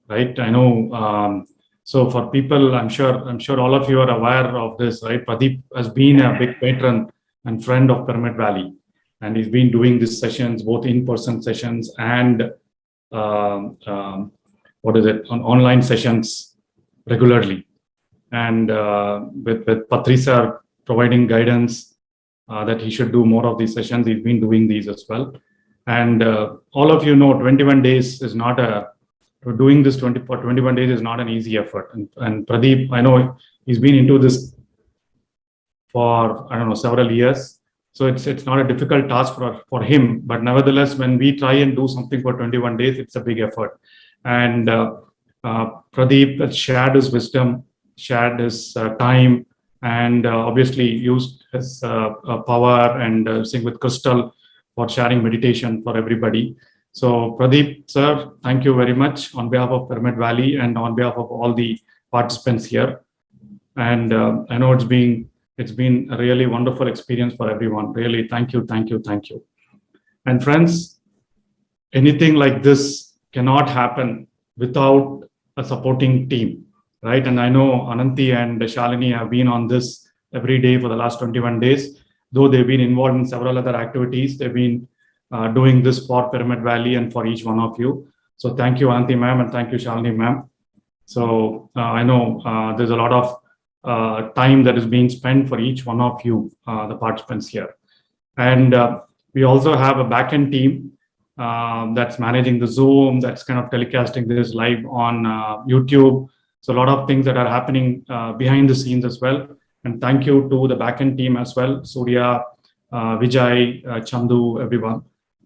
Right? I know. So for people, I'm sure all of you are aware of this, right? Pradeep has been a big patron and friend of Pyramid Valley, and he's been doing these sessions, both in-person sessions and on online sessions regularly. And with Patrisa providing guidance that he should do more of these sessions, he's been doing these as well. And all of you know, 21 days is not doing this 21 days is not an easy effort. And Pradeep, I know he's been into this for, I don't know, several years. So it's not a difficult task for him, but nevertheless, when we try and do something for 21 days, it's a big effort. And Pradeep has shared his wisdom, shared his time, and obviously used his power and sing with Crystal for sharing meditation for everybody. So Pradeep, sir, thank you very much on behalf of Pyramid Valley and on behalf of all the participants here. And I know it's been a really wonderful experience for everyone. Really, thank you. And friends, anything like this cannot happen without a supporting team, right? And I know Ananti and Shalini have been on this every day for the last 21 days. Though they've been involved in several other activities, they've been doing this for Pyramid Valley and for each one of you. So thank you, Ananti ma'am, and thank you, Shalini ma'am. So I know there's a lot of time that is being spent for each one of you, the participants here. And we also have a backend team that's managing the Zoom, that's kind of telecasting this live on YouTube. So a lot of things that are happening behind the scenes as well. And thank you to the backend team as well, Surya, Vijay, Chandu, everyone.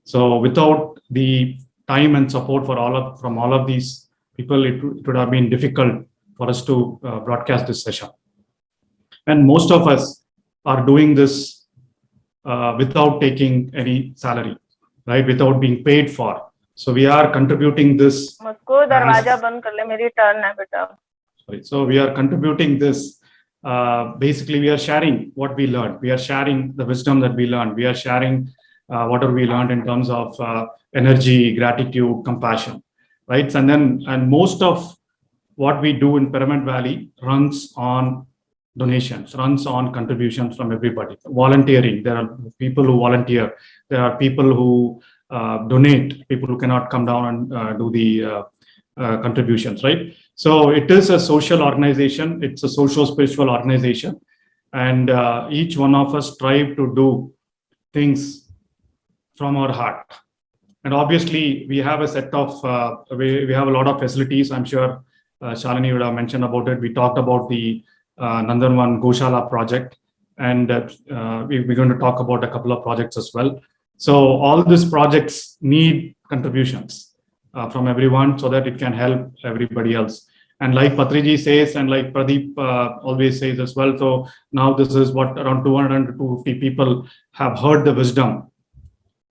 So without the time and support from all of these people, it would have been difficult for us to broadcast this session. And most of us are doing this without taking any salary, right? Without being paid for. So we are contributing this. Sorry. So we are contributing this basically we are sharing what we learned. We are sharing the wisdom that we learned. We are sharing whatever we learned in terms of energy, gratitude, compassion, right? And most of what we do in Pyramid Valley runs on donations, runs on contributions from everybody. Volunteering, there are people who volunteer. There are people who donate, people who cannot come down and do the contributions, right? So it is a social organization. It's a social spiritual organization. And each one of us strive to do things from our heart. And obviously we have a set of, we have a lot of facilities. I'm sure Shalini would have mentioned about it. We talked about the Nandanvan Goshala project, and we're going to talk about a couple of projects as well. So all these projects need contributions from everyone so that it can help everybody else. And like Patriji says, and like Pradeep always says as well, so now this is what around 200 to 250 people have heard the wisdom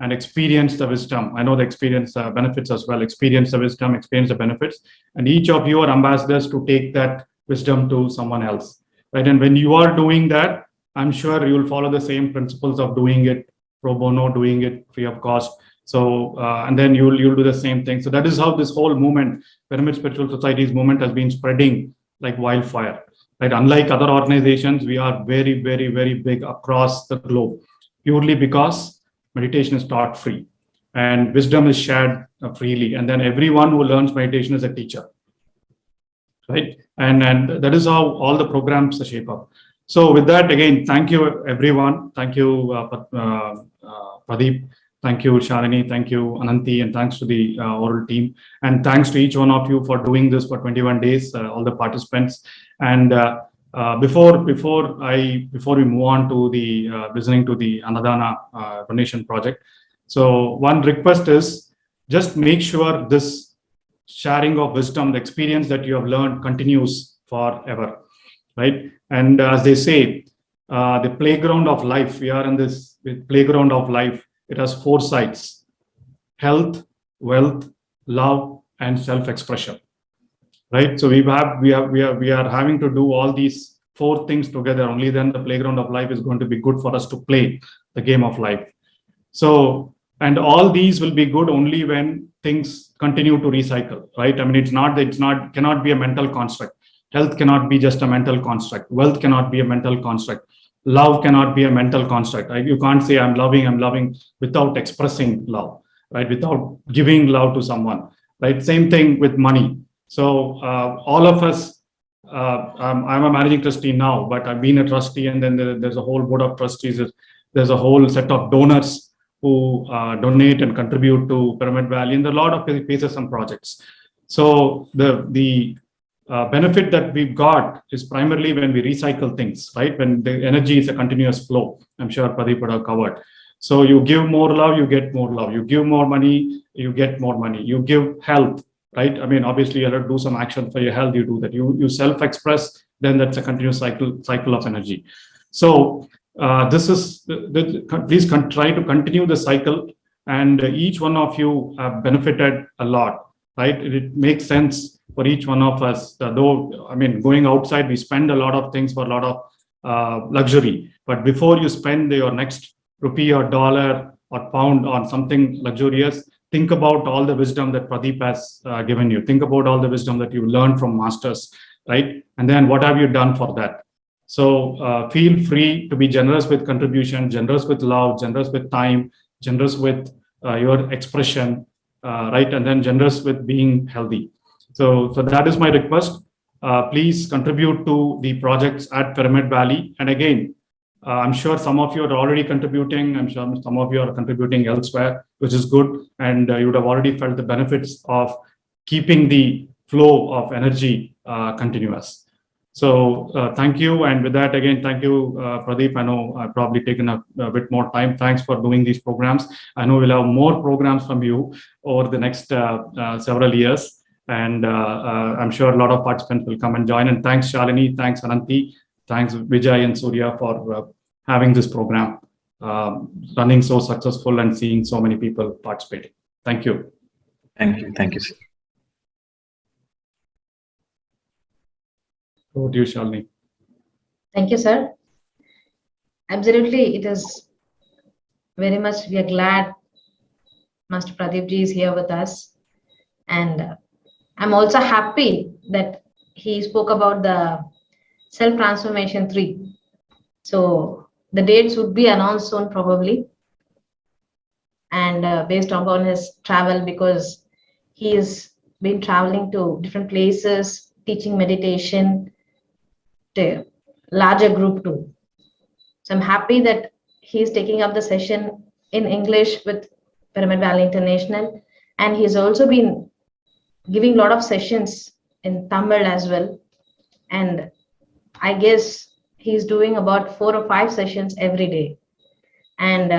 and experienced the wisdom. I know the experience benefits as well, experience the wisdom, experience the benefits. And each of you are ambassadors to take that wisdom to someone else, right? And when you are doing that, I'm sure you will follow the same principles of doing it pro bono, doing it free of cost. So, and then you'll do the same thing. So that is how this whole movement, Pyramid Spiritual Societies movement, has been spreading like wildfire, right? Unlike other organizations, we are very, very, very big across the globe, purely because meditation is taught free and wisdom is shared freely. And then everyone who learns meditation is a teacher, right? And that is how all the programs shape up. So with that, again, thank you, everyone. Thank you, Pradeep. Thank you, Shalini. Thank you, Ananti. And thanks to the oral team. And thanks to each one of you for doing this for 21 days, all the participants. And before we move on to the listening to the Annadana donation project, so one request is just make sure this sharing of wisdom, the experience that you have learned, continues forever, right? And as they say, the playground of life, we are in this playground of life. It has 4 sides: health, wealth, love, and self-expression. Right? So we are having to do all these 4 things together. Only then the playground of life is going to be good for us to play the game of life. So, and all these will be good only when things continue to recycle, right? I mean, cannot be a mental construct. Health cannot be just a mental construct. Wealth cannot be a mental construct. Love cannot be a mental construct. Right? You can't say I'm loving without expressing love, right? Without giving love to someone, right? Same thing with money. So all of us, I'm a managing trustee now, but I've been a trustee, and then there's a whole board of trustees. There's a whole set of donors who donate and contribute to Pyramid Valley, and there are a lot of places and projects. So the benefit that we've got is primarily when we recycle things, right? When the energy is a continuous flow. I'm sure Pradeep would have covered. So you give more love, you get more love. You give more money, you get more money. You give health, right? I mean, obviously you have to do some action for your health. You do that. You self-express, then that's a continuous cycle of energy. So this is, please try to continue the cycle, and each one of you have benefited a lot, right? It makes sense for each one of us, though, I mean, going outside, we spend a lot of things for a lot of luxury. But before you spend your next rupee or dollar or pound on something luxurious, think about all the wisdom that Pradeep has given you. Think about all the wisdom that you learned from masters, right? And then what have you done for that? So feel free to be generous with contribution, generous with love, generous with time, generous with your expression, right? And then generous with being healthy. So that is my request. Please contribute to the projects at Pyramid Valley. And again, I'm sure some of you are already contributing. I'm sure some of you are contributing elsewhere, which is good. And you would have already felt the benefits of keeping the flow of energy continuous. So thank you. And with that, again, thank you, Pradeep. I know I've probably taken a bit more time. Thanks for doing these programs. I know we'll have more programs from you over the next several years. And I'm sure a lot of participants will come and join. And thanks, Shalini. Thanks, Ananti. Thanks, Vijay and Surya, for having this program running so successful and seeing so many people participating. Thank you. Thank you. Thank you, sir. Over to you, Shalini. Thank you, sir. Absolutely, it is very much, we are glad Master Pradeep ji is here with us. And I'm also happy that he spoke about the self-transformation 3. So the dates would be announced soon probably. And based upon his travel, because he has been traveling to different places, teaching meditation to larger group too. So I'm happy that he's taking up the session in English with Pyramid Valley International. And he's also been giving a lot of sessions in Tamil as well. And I guess he's doing about 4 or 5 sessions every day. And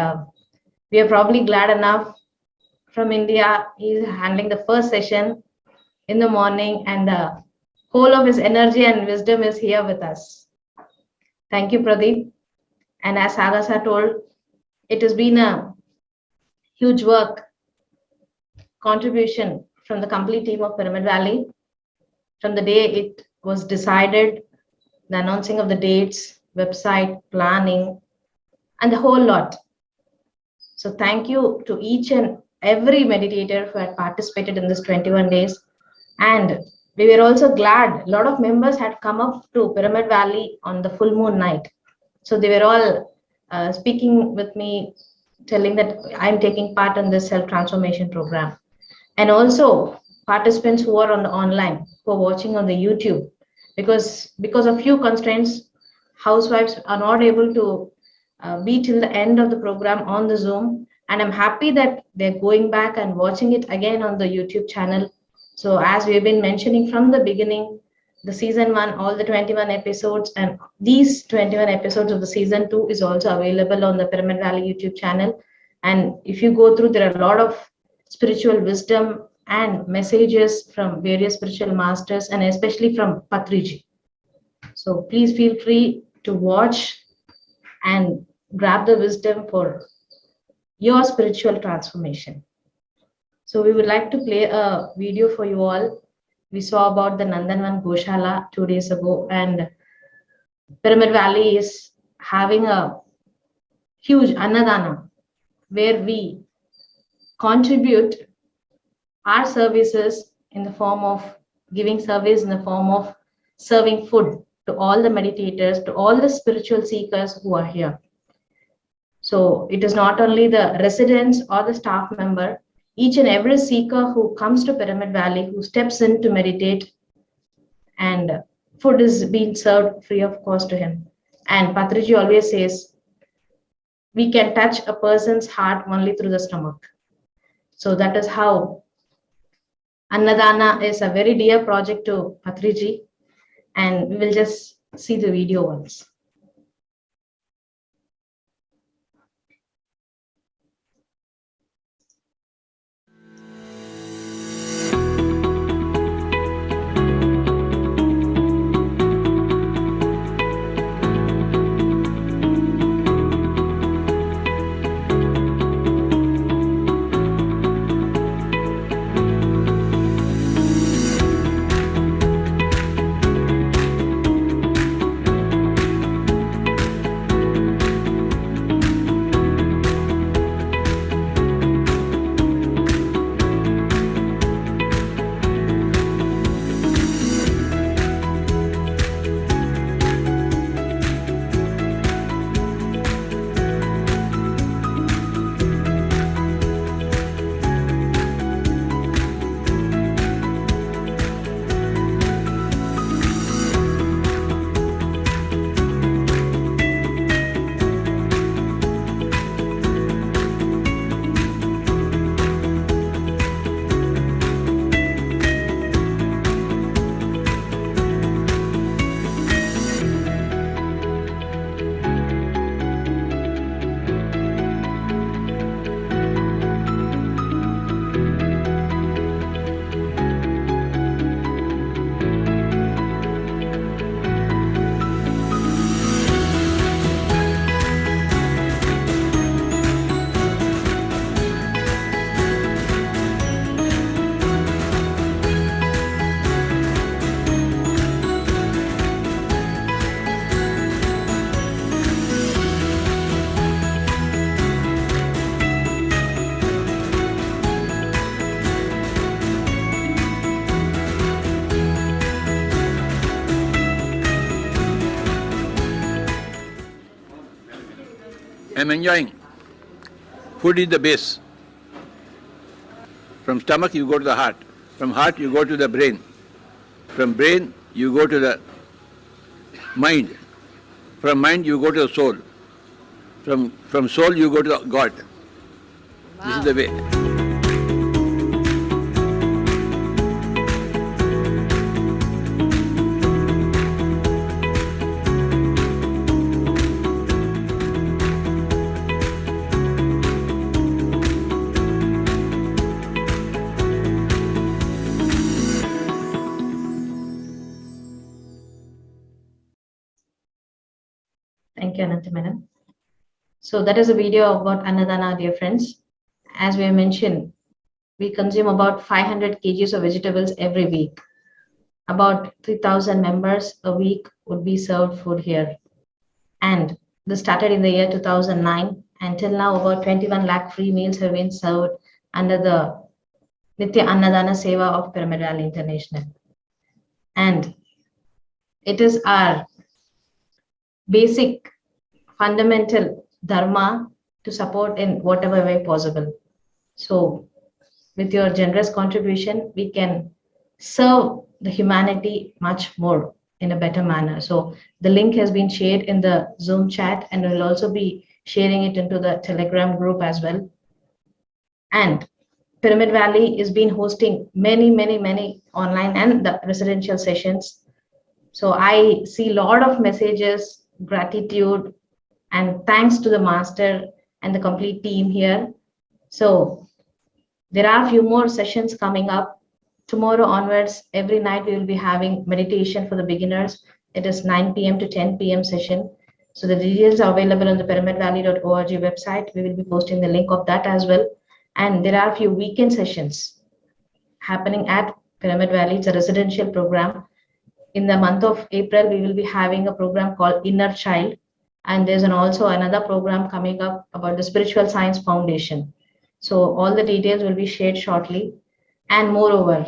we are probably glad enough from India. He's handling the first session in the morning, and the whole of his energy and wisdom is here with us. Thank you, Pradeep. And as Agasa told, it has been a huge work, contribution from the complete team of Pyramid Valley. From the day it was decided, the announcing of the dates, website, planning, and the whole lot. So thank you to each and every meditator who had participated in this 21 days. And we were also glad a lot of members had come up to Pyramid Valley on the full moon night. So they were all speaking with me, telling that I'm taking part in this self-transformation program. And also participants who are on the online, who are watching on the YouTube, because of few constraints, housewives are not able to be till the end of the program on the Zoom. And I'm happy that they're going back and watching it again on the YouTube channel. So as we've been mentioning from the beginning, the season 1, all the 21 episodes, and these 21 episodes of the season 2 is also available on the Pyramid Valley YouTube channel. And if you go through, there are a lot of spiritual wisdom and messages from various spiritual masters, and especially from Patriji. So please feel free to watch and grab the wisdom for your spiritual transformation. So we would like to play a video for you all. We saw about the Nandanvan Goshala 2 days ago, and Pyramid Valley is having a huge annadana where we contribute our services in the form of giving service, in the form of serving food to all the meditators, to all the spiritual seekers who are here. So it is not only the residents or the staff member, each and every seeker who comes to Pyramid Valley, who steps in to meditate, and food is being served free of cost to him. And Patriji always says, we can touch a person's heart only through the stomach. So that is how Annadana is a very dear project to Patriji, and we will just see the video once. I'm enjoying. Food is the base. From stomach you go to the heart. From heart you go to the brain. From brain you go to the mind. From mind you go to the soul. From soul you go to God. Wow. This is the way. Thank you, Ananta Madam. So that is a video about annadana, dear friends. As we have mentioned, we consume about 500 kgs of vegetables every week. About 3,000 members a week would be served food here. And this started in the year 2009. Until now, about 21 lakh free meals have been served under the Nitya Annadana Seva of Pyramid Valley International. And it is our basic fundamental dharma to support in whatever way possible. So with your generous contribution, we can serve the humanity much more in a better manner. So the link has been shared in the Zoom chat, and we'll also be sharing it into the Telegram group as well. And Pyramid Valley is been hosting many online and the residential sessions. So I see a lot of messages, gratitude, and thanks to the master and the complete team here. So there are a few more sessions coming up. Tomorrow onwards, every night we will be having meditation for the beginners. It is 9 p.m. to 10 p.m. session. So the details are available on the pyramidvalley.org website. We will be posting the link of that as well. And there are a few weekend sessions happening at Pyramid Valley. It's a residential program. In the month of April, we will be having a program called Inner Child. And there's also another program coming up about the Spiritual Science Foundation. So all the details will be shared shortly. And moreover,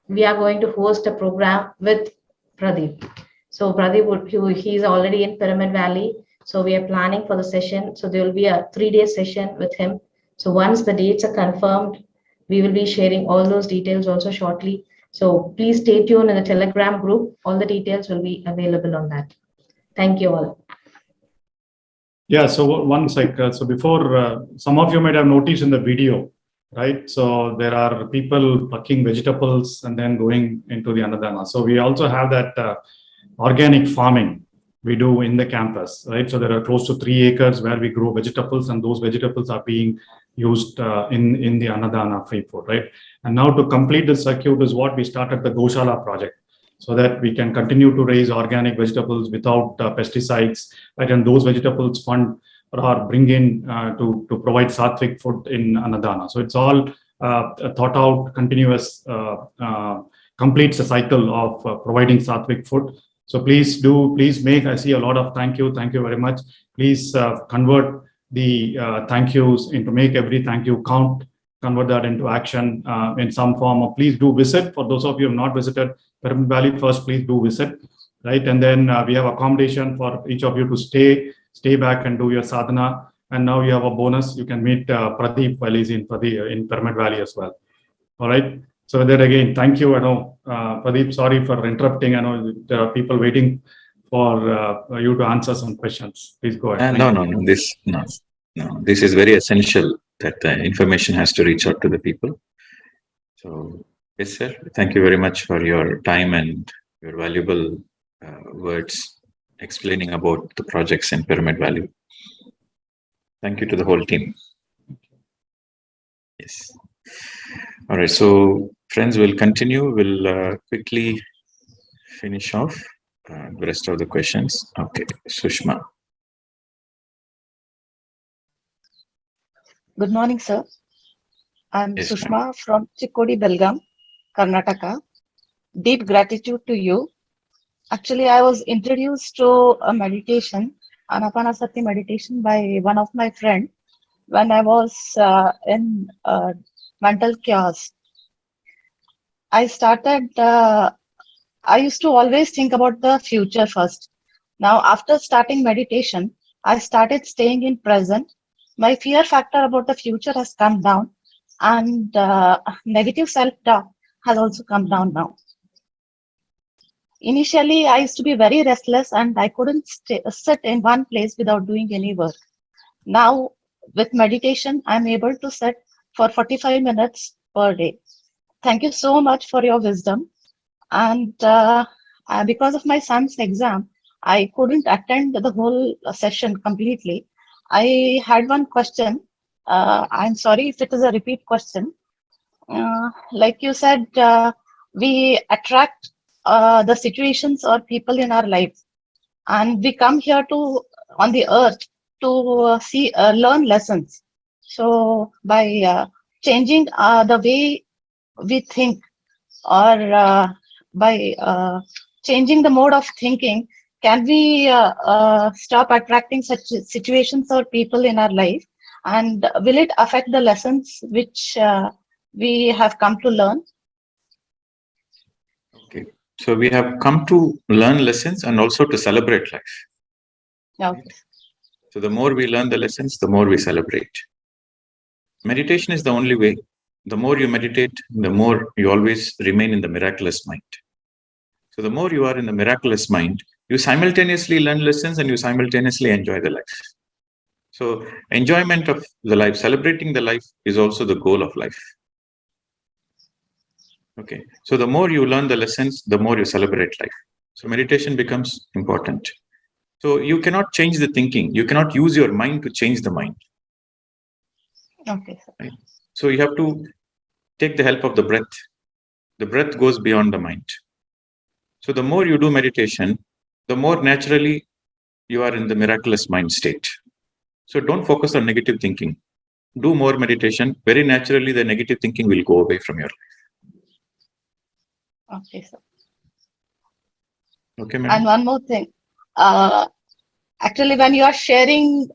we are going to host a program with Pradeep. So Pradeep, he's already in Pyramid Valley. So we are planning for the session. So there will be a 3-day session with him. So once the dates are confirmed, we will be sharing all those details also shortly. So please stay tuned in the Telegram group. All the details will be available on that. Thank you all. Yeah, so one sec. So before, some of you might have noticed in the video, right? So there are people plucking vegetables and then going into the annadana. So we also have that organic farming we do in the campus, right? So there are close to 3 acres where we grow vegetables, and those vegetables are being used in the annadana free food, right? And now to complete the circuit is what we started the Goshala project, so that we can continue to raise organic vegetables without pesticides, right? And those vegetables fund or bring in to provide sattvic food in annadana. So it's all thought out, continuous, completes the cycle of providing sattvic food. So please make, I see a lot of thank you very much. Please convert the thank yous into, make every thank you count, convert that into action in some form. Or please do visit. For those of you who have not visited Pyramid Valley, first please do visit, right? And then we have accommodation for each of you to stay back and do your sadhana. And now you have a bonus. You can meet Pradeep while he's in Pyramid Valley as well. All right. So with that, again, thank you. I know, Pradeep, sorry for interrupting. I know there are people waiting for you to answer some questions. Please go ahead. No. This is very essential that the information has to reach out to the people. So, yes, sir. Thank you very much for your time and your valuable words explaining about the projects in Pyramid Valley. Thank you to the whole team. Yes. All right. So, friends, we'll continue. We'll quickly finish off the rest of the questions. Okay, Sushma. Good morning, sir. I'm Yes, Sushma from Chikkodi, Belgaum, Karnataka. Deep gratitude to you. Actually, I was introduced to a meditation, Anapanasati meditation, by one of my friends when I was in mental chaos. I used to always think about the future first. Now, after starting meditation, I started staying in present. My fear factor about the future has come down, and negative self-talk has also come down now. Initially, I used to be very restless and I couldn't sit in one place without doing any work. Now, with meditation, I'm able to sit for 45 minutes per day. Thank you so much for your wisdom. And because of my son's exam, I couldn't attend the whole session completely. I had one question. I'm sorry if it is a repeat question. Like you said, we attract the situations or people in our lives, and we come here to on the earth to learn lessons. So by changing the way we think, or by changing the mode of thinking, can we stop attracting such situations or people in our life? And will it affect the lessons which we have come to learn? Okay. So we have come to learn lessons and also to celebrate life. Okay. So the more we learn the lessons, the more we celebrate. Meditation is the only way. The more you meditate, the more you always remain in the miraculous mind. So the more you are in the miraculous mind, you simultaneously learn lessons and you simultaneously enjoy the life. So enjoyment of the life, celebrating the life is also the goal of life. Okay. So the more you learn the lessons, the more you celebrate life. So meditation becomes important. So you cannot change the thinking. You cannot use your mind to change the mind. Okay. Right? So you have to take the help of the breath. The breath goes beyond the mind. So the more you do meditation, the more naturally you are in the miraculous mind state. So don't focus on negative thinking. Do more meditation. Very naturally, the negative thinking will go away from your life. Okay, sir. Okay, madam. And one more thing. Actually, when you are sharing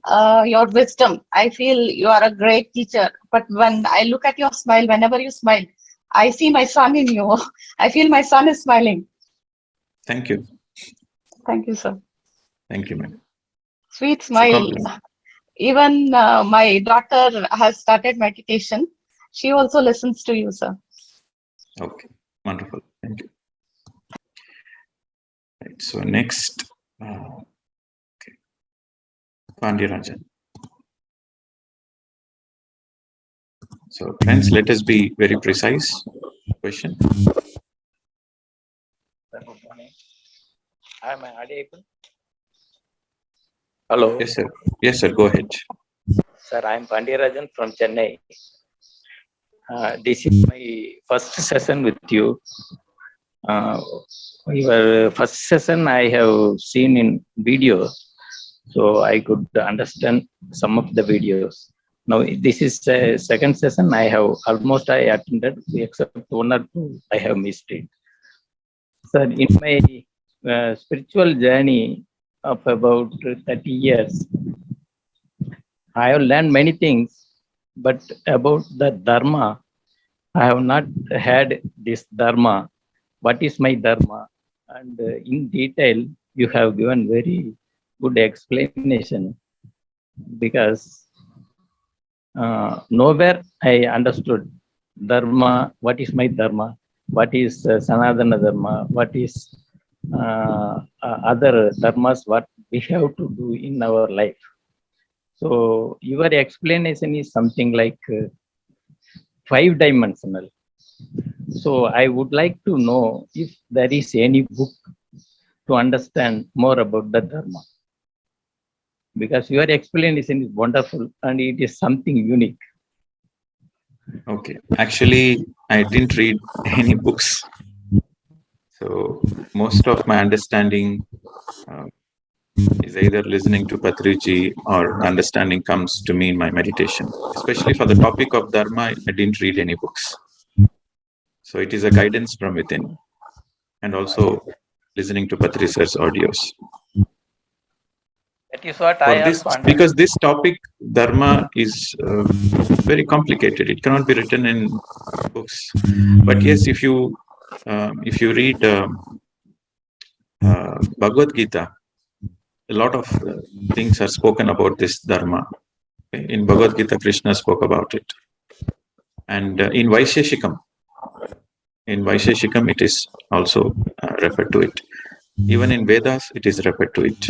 your wisdom, I feel you are a great teacher. But when I look at your smile, whenever you smile, I see my son in you. I feel my son is smiling. Thank you. Thank you, sir. Thank you, madam. Sweet smile. Even my daughter has started meditation. She also listens to you, sir. Okay, wonderful. Thank you. Right, so next, okay. Pandirajan. So friends, let us be very precise. Question. Am I audible? Hello. Yes, sir. Yes, sir. Go ahead. Sir, I am Pandirajan from Chennai. This is my first session with you. Your first session I have seen in video, so I could understand some of the videos. Now this is the second session I attended, except one or two I have missed it. Sir, in my spiritual journey of about 30 years, I have learned many things, but about the Dharma, I have not had this Dharma. What is my Dharma? And in detail, you have given very good explanation, because nowhere I understood Dharma, what is my Dharma, what is Sanadana Dharma, what is other Dharmas, what we have to do in our life. So your explanation is something like 5-dimensional. So I would like to know if there is any book to understand more about the Dharma, because your explanation is wonderful and it is something unique. Okay. Actually, I didn't read any books. So most of my understanding is either listening to Patriji or understanding comes to me in my meditation. Especially for the topic of Dharma, I didn't read any books. So it is a guidance from within, and also listening to Patriji's audios. That is what For I this, also because this topic, Dharma, is very complicated. It cannot be written in books. But yes, if you read Bhagavad Gita, a lot of things are spoken about this dharma. In Bhagavad Gita, Krishna spoke about it. And in Vaisheshikam, it is also referred to it. Even in Vedas, it is referred to it.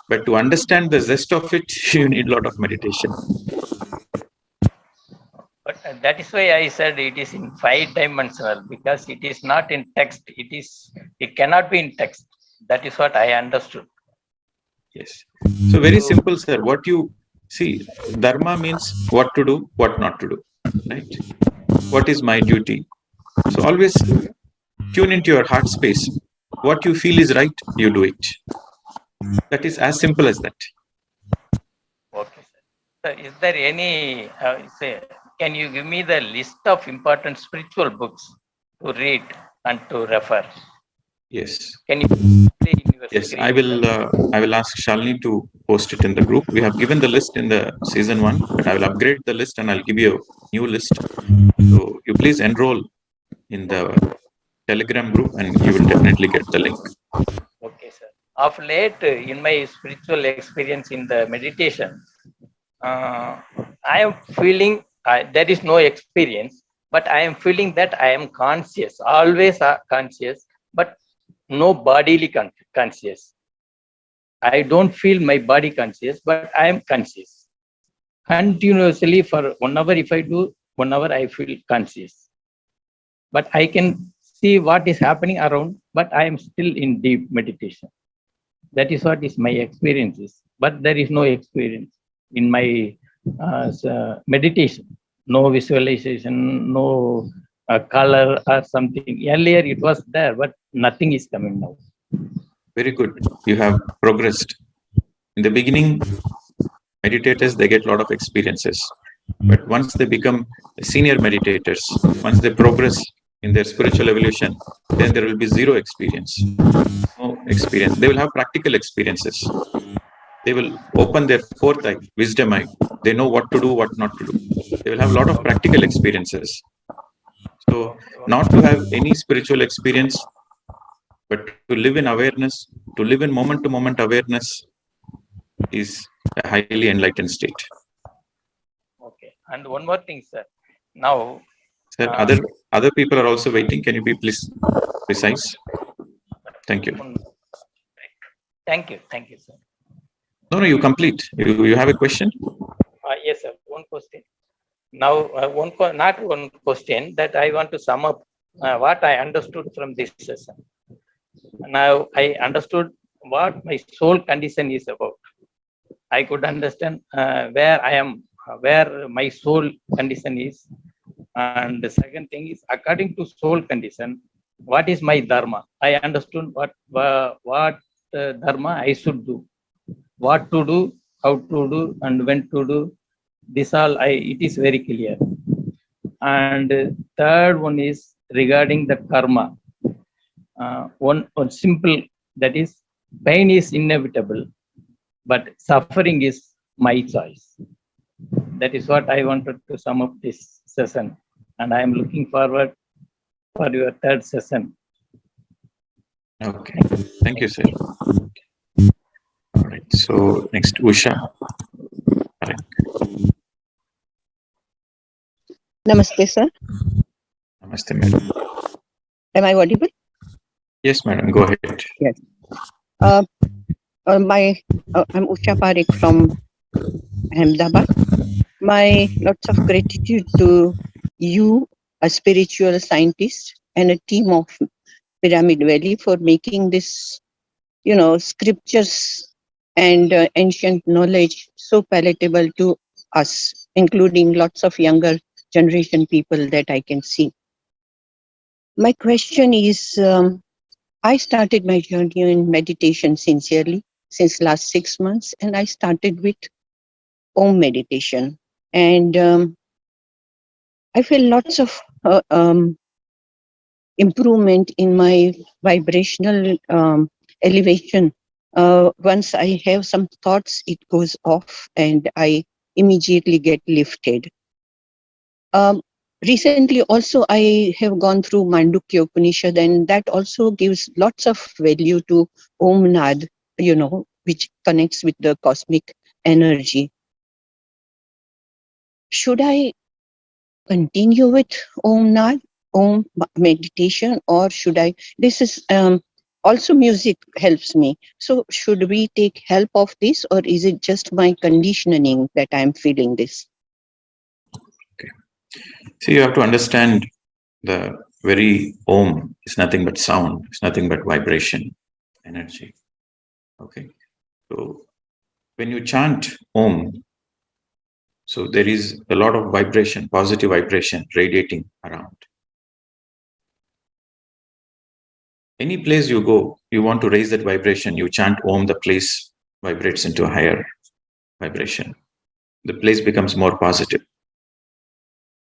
But to understand the zest of it, you need a lot of meditation. But that is why I said it is in 5-dimensional, because it is not in text. It cannot be in text. That is what I understood. Yes. So very simple, sir. What you see, dharma means what to do, what not to do, right? What is my duty? So always tune into your heart space. What you feel is right, you do it. That is as simple as that. Okay, sir. So is there any, can you give me the list of important spiritual books to read and to refer? Yes. Can you play in your Yes, screen? I will ask Shalini to post it in the group. We have given the list in the season 1, but I will upgrade the list and I'll give you a new list. So you please enroll in the Telegram group and you will definitely get the link. Okay, sir. Of late, in my spiritual experience in the meditation, I am feeling there is no experience, but I am feeling that I am conscious, always conscious, but no bodily conscious. I don't feel my body conscious, but I am conscious. Continuously for 1 hour, if I do 1 hour, I feel conscious. But I can see what is happening around, but I am still in deep meditation. That is what is my experiences. But there is no experience in my meditation. No visualization, no color or something. Earlier it was there, but nothing is coming now. Very good. You have progressed. In the beginning, meditators, they get a lot of experiences. But once they become senior meditators, once they progress in their spiritual evolution, then there will be zero experience. No experience. They will have practical experiences. They will open their fourth eye, wisdom eye. They know what to do, what not to do. They will have a lot of practical experiences. So, not to have any spiritual experience, but to live in awareness, to live in moment-to-moment awareness is a highly enlightened state. Okay. And one more thing, sir. Now, sir, other people are also waiting. Can you be please precise? Thank you. Thank you, sir. No, you complete. You have a question? Yes, sir. One question. Now, not one question, that I want to sum up what I understood from this session. Now, I understood what my soul condition is about. I could understand where I am, where my soul condition is. And the second thing is, according to soul condition, what is my dharma? I understood what dharma I should do, what to do, how to do, and when to do. This all it is very clear. And third one is regarding the karma. One simple, that is, pain is inevitable, but suffering is my choice. That is what I wanted to sum up this session, and I am looking forward for your third session. Okay, thank you, sir. All right, so next, Usha. Namaste, sir. Namaste, madam. Am I audible? Yes, madam, go ahead. Yes. I'm Usha Parekh from Ahmedabad. My lots of gratitude to you, a spiritual scientist, and a team of Pyramid Valley for making this, scriptures and ancient knowledge so palatable to us, including lots of younger generation people that I can see. My question is, I started my journey in meditation sincerely since last 6 months, and I started with Om meditation. And I feel lots of improvement in my vibrational elevation. Once I have some thoughts, it goes off and I immediately get lifted. Recently also I have gone through Mandukya Upanishad, and that also gives lots of value to Om Nad, which connects with the cosmic energy. Should I continue with Om meditation, or should I? This is also music helps me. So should we take help of this, or is it just my conditioning that I'm feeling this? Okay. So you have to understand the very Om is nothing but sound. It's nothing but vibration, energy. Okay. So when you chant Om, so there is a lot of vibration, positive vibration radiating around. Any place you go, you want to raise that vibration, you chant Om, the place vibrates into a higher vibration. The place becomes more positive.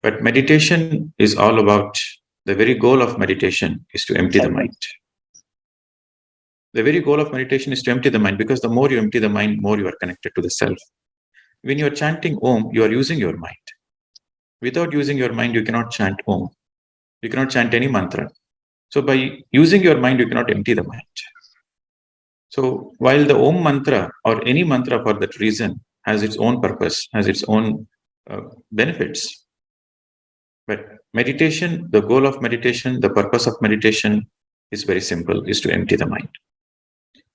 But meditation is all about, the very goal of meditation is to empty the mind. The very goal of meditation is to empty the mind, because the more you empty the mind, more you are connected to the self. When you are chanting Om, you are using your mind. Without using your mind, you cannot chant Om. You cannot chant any mantra. So by using your mind, you cannot empty the mind. So while the Om mantra or any mantra for that reason has its own purpose, has its own benefits, but meditation, the goal of meditation, the purpose of meditation is very simple, is to empty the mind.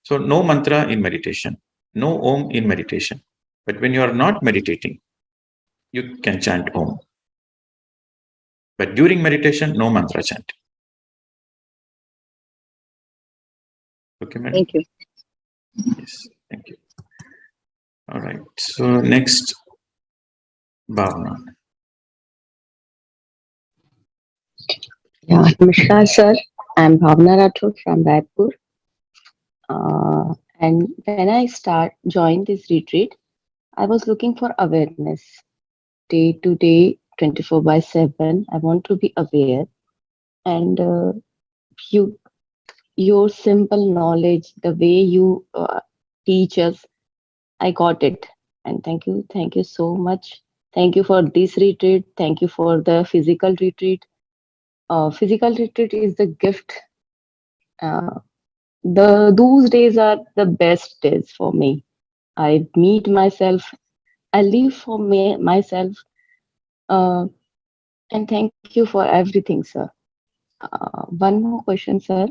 So no mantra in meditation, no Om in meditation. But when you are not meditating, you can chant Om. But during meditation, no mantra chant. Okay, madam? Thank you. Yes, thank you. All right. So next, Bhavna. Yeah, Namaskar, sir. I'm Bhavna Rathod from Raipur. And when I joined this retreat, I was looking for awareness. Day to day, 24/7, I want to be aware. And your simple knowledge, the way you teach us, I got it. And thank you so much. Thank you for this retreat. Thank you for the physical retreat. Physical retreat is the gift. Those days are the best days for me. I meet myself. I live for myself. And thank you for everything, sir. One more question, sir.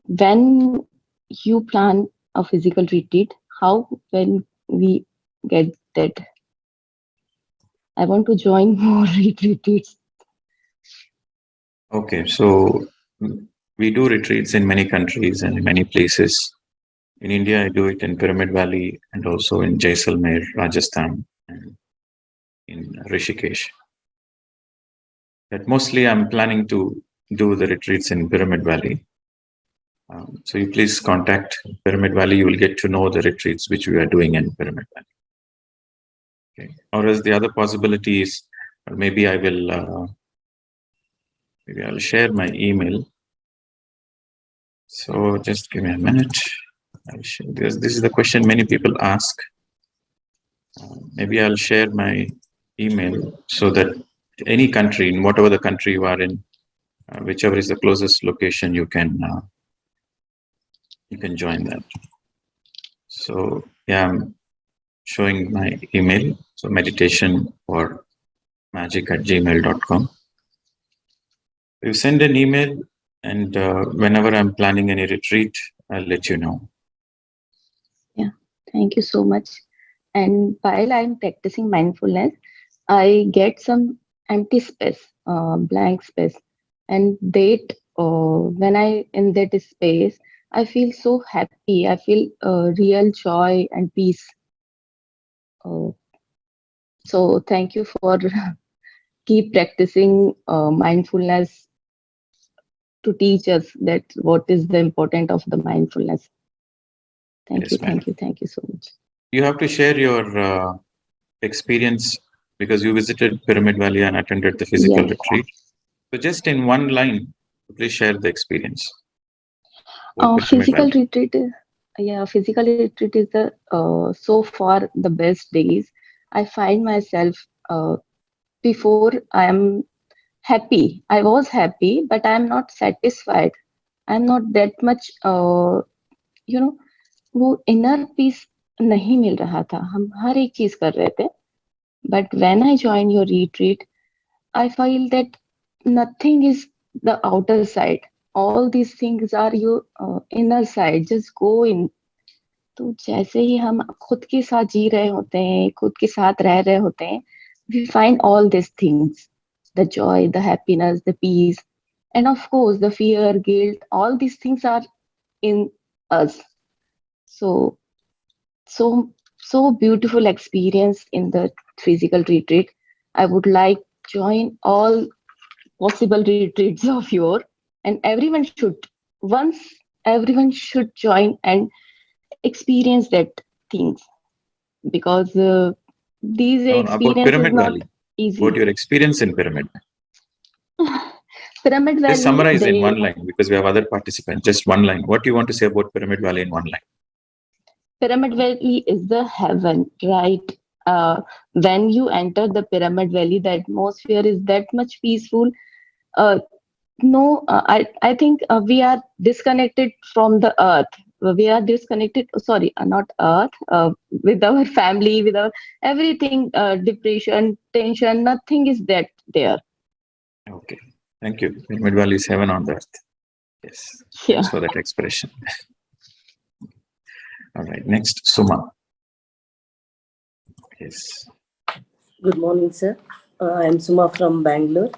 When you plan a physical retreat, how when we get that? I want to join more retreats. Okay, so we do retreats in many countries and many places. In India, I do it in Pyramid Valley and also in Jaisalmer, Rajasthan, and in Rishikesh. But mostly I'm planning to do the retreats in Pyramid Valley. So you please contact Pyramid Valley, you will get to know the retreats which we are doing in Pyramid Valley. Okay. Or as the other possibility is, maybe I will, maybe I'll share my email. So just give me a minute. I'll share this. This is the question many people ask. Maybe I'll share my email so that any country, in whatever the country you are in, whichever is the closest location, you can join that. So yeah, I'm showing my email. So meditation or magic@gmail.com. You send an email, and whenever I'm planning any retreat, I'll let you know. Yeah, thank you so much. And while I'm practicing mindfulness, I get some empty space, blank space, and when I in that space, I feel so happy. I feel real joy and peace. So thank you for keep practicing mindfulness to teach us that what is the importance of the mindfulness. Thank you so much. You have to share your experience because you visited Pyramid Valley and attended the physical retreat. So just in one line, please share the experience. Physical retreat is the so far the best days. I find myself before I am happy. I was happy, but I am not satisfied. I'm not that much, वो inner peace नहीं मिल रहा था. हम हर एक चीज कर रहे थे, but when I joined your retreat, I feel that nothing is the outer side. All these things are your inner side. Just go in. तो जैसे ही हम खुद के साथ जी रहे होते हैं, खुद के साथ रह रहे होते हैं, we find all these things, the joy, the happiness, the peace, and of course the fear, guilt, all these things are in us. So beautiful experience in the physical retreat. I would like join all possible retreats of your, and everyone should join and experience that things, because these About experience is Pyramid not Valley. easy. What your experience in Pyramid? Pyramid Valley. Just summarize in one line, because we have other participants. Just one line. What do you want to say about Pyramid Valley in one line? Pyramid Valley is the heaven, right? When you enter the Pyramid Valley, the atmosphere is that much peaceful. I think we are disconnected from the earth. We are disconnected, sorry, not earth, with our family, with our everything, depression, tension, nothing is that there. Okay, thank you. Pyramid Valley is heaven on earth. Yes, yeah. Thanks for that expression. All right, next, Suma. Yes. Good morning, sir. I am Suma from Bangalore.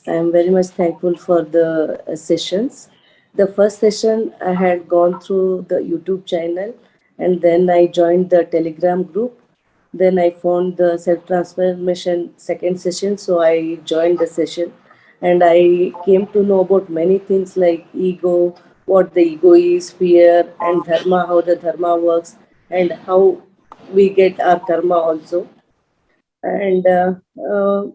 I am very much thankful for the sessions. The first session I had gone through the YouTube channel, and then I joined the Telegram group. Then I found the self-transformation second session, so I joined the session. And I came to know about many things like ego, what the ego is, fear, and dharma, how the dharma works, and how we get our karma also. And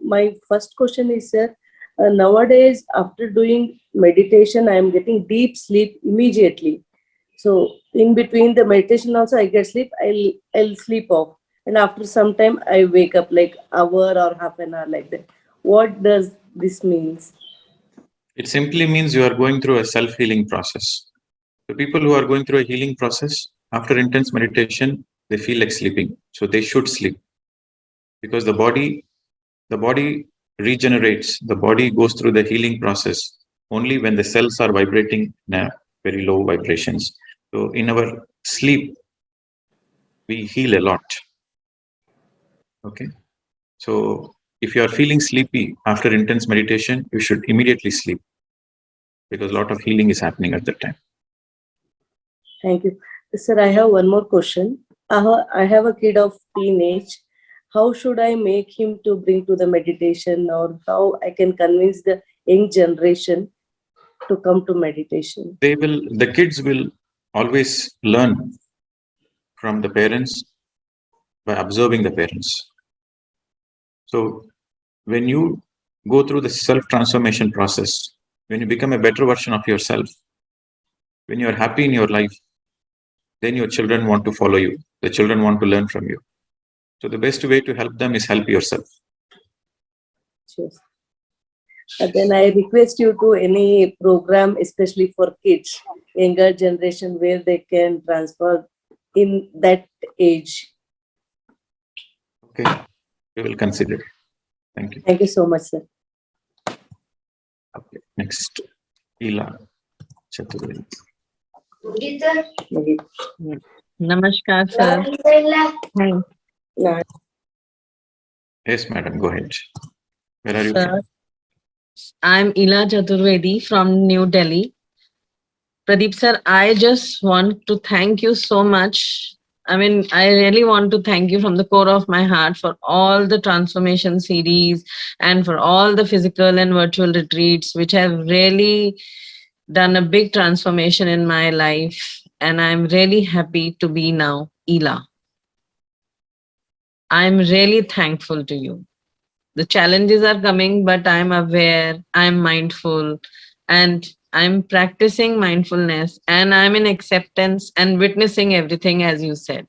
my first question is, sir, nowadays after doing meditation, I am getting deep sleep immediately. So in between the meditation also I get sleep, I'll sleep off. And after some time I wake up like hour or half an hour like that. What does this means? It simply means you are going through a self-healing process. The people who are going through a healing process, after intense meditation, they feel like sleeping. So they should sleep. Because the body regenerates, the body goes through the healing process only when the cells are vibrating in a very low vibrations. So in our sleep, we heal a lot. Okay. So if you are feeling sleepy after intense meditation, you should immediately sleep, because a lot of healing is happening at that time. Thank you. Sir, I have one more question. I have a kid of teenage. How should I make him to bring to the meditation, or how I can convince the young generation to come to meditation? The kids will always learn from the parents by observing the parents. So when you go through the self-transformation process, when you become a better version of yourself, when you are happy in your life, then your children want to follow you. The children want to learn from you. So the best way to help them is help yourself. Sure. Then I request you to any program, especially for kids, younger generation, where they can transfer in that age. Okay, we will consider. Thank you. Thank you so much, sir. Okay, next, Ila Chaturvedi. Namaskar, sir. Hi. Yes, madam, go ahead. Where are you Sir, from? I'm Ila Chaturvedi from New Delhi. Pradeep sir, I just want to thank you so much. I mean, I really want to thank you from the core of my heart for all the transformation series and for all the physical and virtual retreats, which have really done a big transformation in my life. And I'm really happy to be now Ila. I'm really thankful to you. The challenges are coming, but I'm aware, I'm mindful, and I'm practicing mindfulness, and I'm in acceptance and witnessing everything as you said.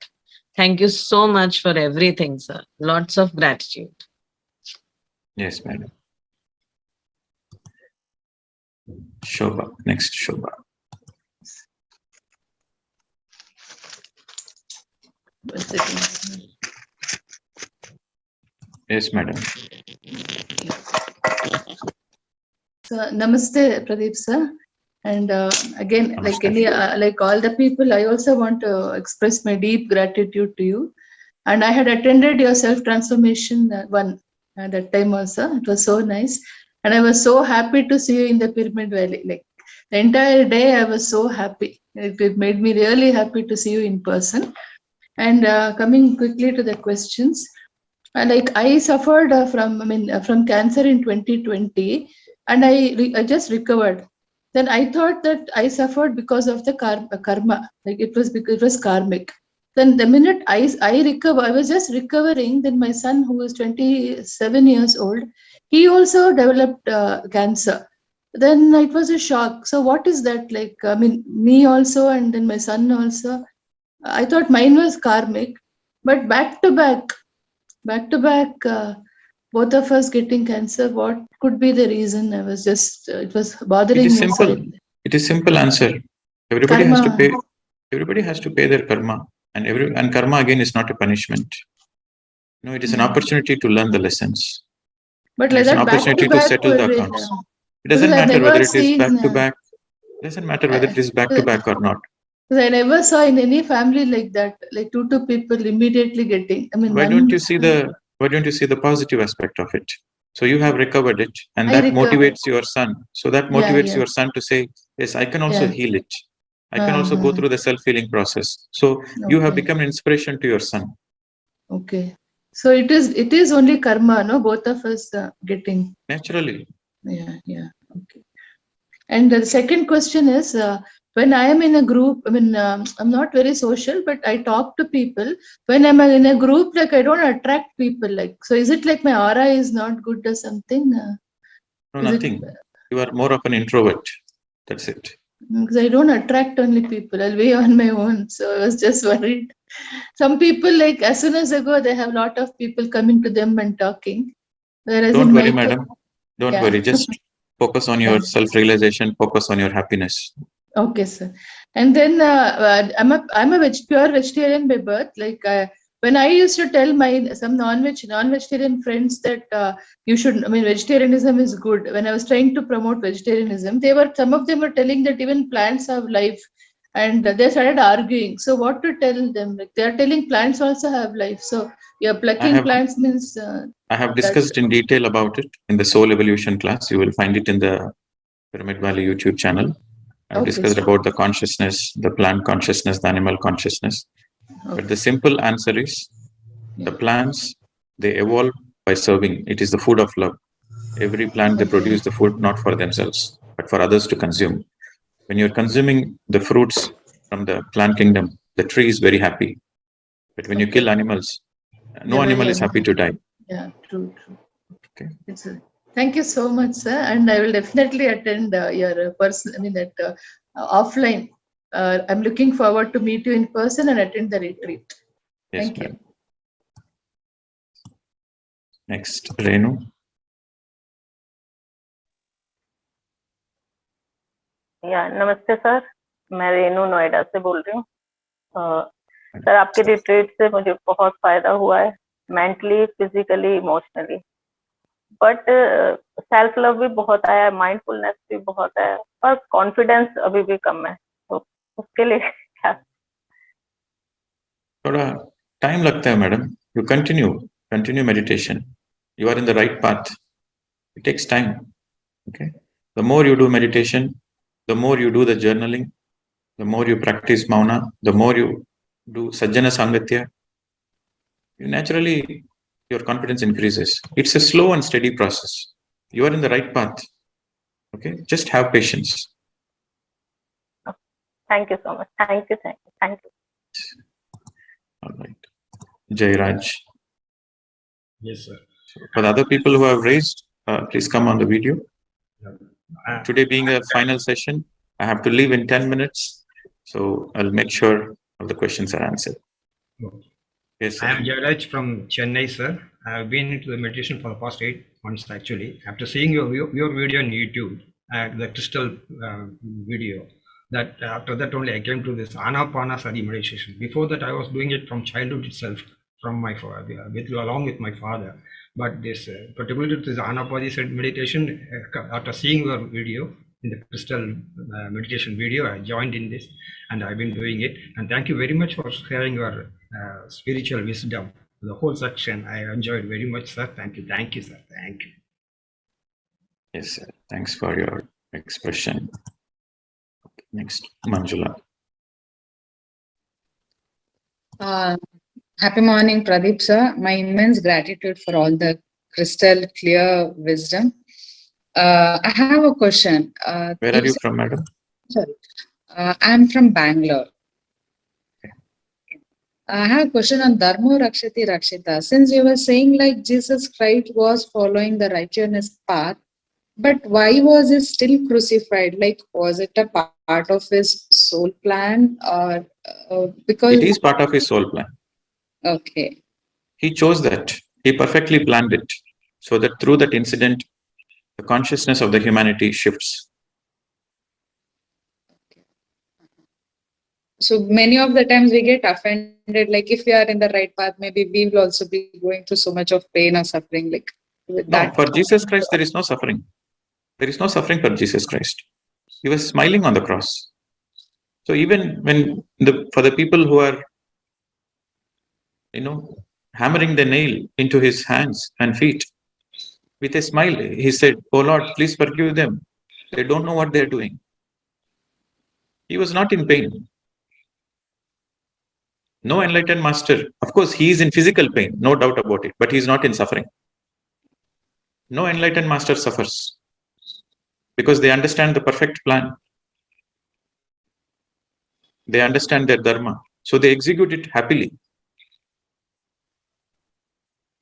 Thank you so much for everything, sir. Lots of gratitude. Yes, madam. Shobha, next Shobha. 1 second. Yes, madam. So, namaste, Pradeep sir. And again, Namaste. like any, like all the people, I also want to express my deep gratitude to you. And I had attended your self-transformation one that time also. It was so nice. And I was so happy to see you in the Pyramid Valley. Like the entire day, I was so happy. It made me really happy to see you in person. And coming quickly to the questions, like I suffered from cancer in 2020, and I just recovered. Then I thought that I suffered because of the karma, like it was karmic. Then the minute I recover, I was just recovering. Then my son, who was 27 years old, he also developed cancer. Then it was a shock. So what is that like? I mean, me also, and then my son also. I thought mine was karmic, but back to back, both of us getting cancer. What could be the reason? I was just it was bothering It is me. simple. It is simple answer. Everybody has to pay. Everybody has to pay their karma, and karma again is not a punishment. No, it is an opportunity to learn the lessons. But And like it's an that, back opportunity to to back, settle the accounts. It doesn't matter whether it is back to back. Doesn't matter whether it is back to back or not. I never saw in any family like that, like two people immediately getting. I mean, Why don't you see the positive aspect of it? So you have recovered it, and that motivates your son. So that motivates your son to say, yes, I can also heal it. I can also go through the self-healing process. So you have become an inspiration to your son. Okay. So it is only karma, no? Both of us getting. Naturally. Yeah. Okay. And the second question is, when I am in a group, I mean, I'm not very social, but I talk to people. When I'm in a group, like I don't attract people. Like, so is it like my aura is not good or something? No, nothing. You are more of an introvert. That's it. Because I don't attract only people. I'll be on my own. So I was just worried. Some people, like as soon as I go, they have a lot of people coming to them and talking. Whereas Don't worry, madam. Don't worry. Just focus on your self-realization. Focus on your happiness. Okay, sir. And then I'm a pure vegetarian by birth. Like when I used to tell some non-vegetarian friends that you should, I mean, vegetarianism is good. When I was trying to promote vegetarianism, some of them were telling that even plants have life, and they started arguing. So what to tell them? Like they are telling plants also have life. So you're plucking plants means. I have discussed in detail about it in the Soul Evolution class. You will find it in the Pyramid Valley YouTube channel. I've discussed about the consciousness, the plant consciousness, the animal consciousness. But the simple answer is the plants, they evolve by serving. It is the food of love. Every plant, they produce the food not for themselves, but for others to consume. When you're consuming the fruits from the plant kingdom, the tree is very happy. But when you kill animals, no animal is happy to die. Yeah, true. Okay. Thank you so much, sir. And I will definitely attend your offline. I'm looking forward to meet you in person and attend the retreat. Yes, Thank you. Next, Renu. या नमस्ते sir, मैं रेनू नोएडा से बोल रही हूँ। Sir आपके retreat से मुझे बहुत फायदा हुआ है, mentally, physically, emotionally, but self love भी बहुत आया है, माइंडफुलनेस भी बहुत है, पर कॉन्फिडेंस अभी भी कम है, तो उसके लिए क्या? थोड़ा टाइम लगता है madam. You continue meditation. You are in the right path. It takes time. Okay. The more you do meditation, the more you do the journaling, the more you practice mauna, the more you do sajjana sangatya, naturally your confidence increases. It's a slow and steady process. You are in the right path. Okay, just have patience. Thank you so much. Thank you. All right. Jairaj. Yes, sir. For the other people who have raised, please come on the video. Today being a final session, I have to leave in 10 minutes. So I'll make sure all the questions are answered. Okay. Yes, sir. I am Jairaj from Chennai, sir. I have been into the meditation for the past 8 months actually. After seeing your video on YouTube, the crystal video, That after that only I came to this Anapanasati meditation. Before that, I was doing it from childhood itself, from my father, along with my father. But this particularly this Anapanasati meditation, after seeing your video in the crystal meditation video, I joined in this, and I've been doing it. And thank you very much for sharing your spiritual wisdom. The whole section I enjoyed very much, sir. Thank you, sir. Thank you. Yes, sir. Thanks for your expression. Next, Manjula. Happy morning, Pradeep sir. My immense gratitude for all the crystal clear wisdom. I have a question. Where are you from, madam? Sorry. I'm from Bangalore. I have a question on Dharma Rakshati Rakshita. Since you were saying like Jesus Christ was following the righteousness path, but why was he still crucified? Like, was it a part of his soul plan, or because it is part of his soul plan? Okay. He chose that. He perfectly planned it so that through that incident, the consciousness of the humanity shifts. So many of the times we get offended, like if we are in the right path, maybe we will also be going through so much of pain or suffering. Like with No, that. for Jesus Christ, there is no suffering. There is no suffering for Jesus Christ. He was smiling on the cross. So even when for the people who are, hammering the nail into his hands and feet, with a smile, he said, "Oh Lord, please forgive them. They don't know what they're doing." He was not in pain. No enlightened master, of course, he is in physical pain, no doubt about it, but he is not in suffering. No enlightened master suffers because they understand the perfect plan. They understand their dharma, so they execute it happily.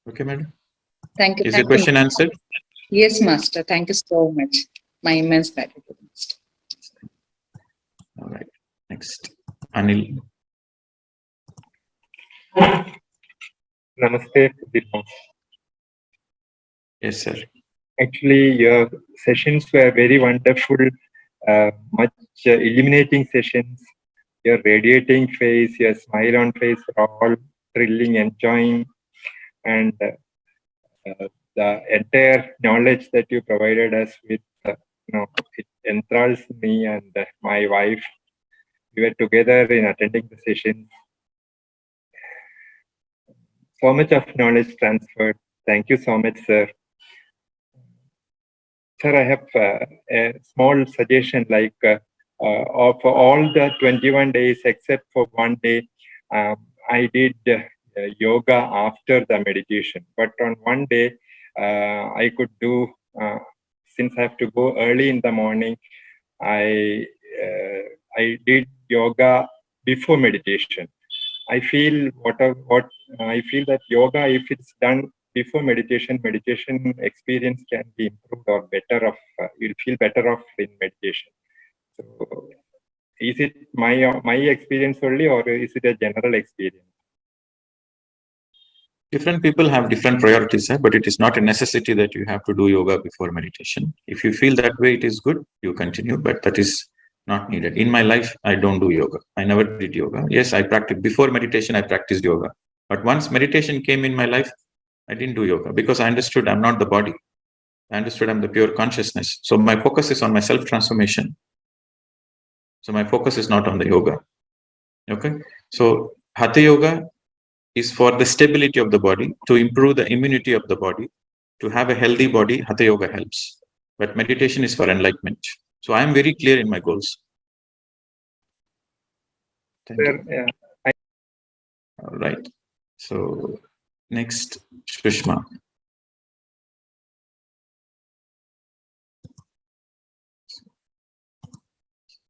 Okay, madam? Thank you. Is your question answered? Yes, Master. Thank you so much. My immense gratitude, Master. All right. Next, Anil. Namaste. Yes, sir. Actually, your sessions were very wonderful, much illuminating sessions. Your radiating face, your smile on face were all thrilling, enjoying, and the entire knowledge that you provided us with, it enthralls me and my wife. We were together in attending the sessions. So much of knowledge transferred. Thank you so much, sir. Sir, I have a small suggestion, like of all the 21 days except for one day, I did yoga after the meditation. But on one day, I could do, since I have to go early in the morning, I did yoga before meditation. I feel I feel that yoga, if it's done before meditation experience can be improved or better off. You'll feel better off in meditation. So, is it my experience only, or is it a general experience? Different people have different priorities, but it is not a necessity that you have to do yoga before meditation. If you feel that way, it is good, you continue, but that is not needed. In my life, I don't do yoga. I never did yoga. Yes, I practiced before meditation, I practiced yoga. But once meditation came in my life, I didn't do yoga because I understood I'm not the body. I understood I'm the pure consciousness. So my focus is on my self-transformation. So my focus is not on the yoga. Okay. So Hatha Yoga is for the stability of the body, to improve the immunity of the body, to have a healthy body. Hatha Yoga helps. But meditation is for enlightenment. So I am very clear in my goals. Thank you. Yeah. All right. So next, Sushma.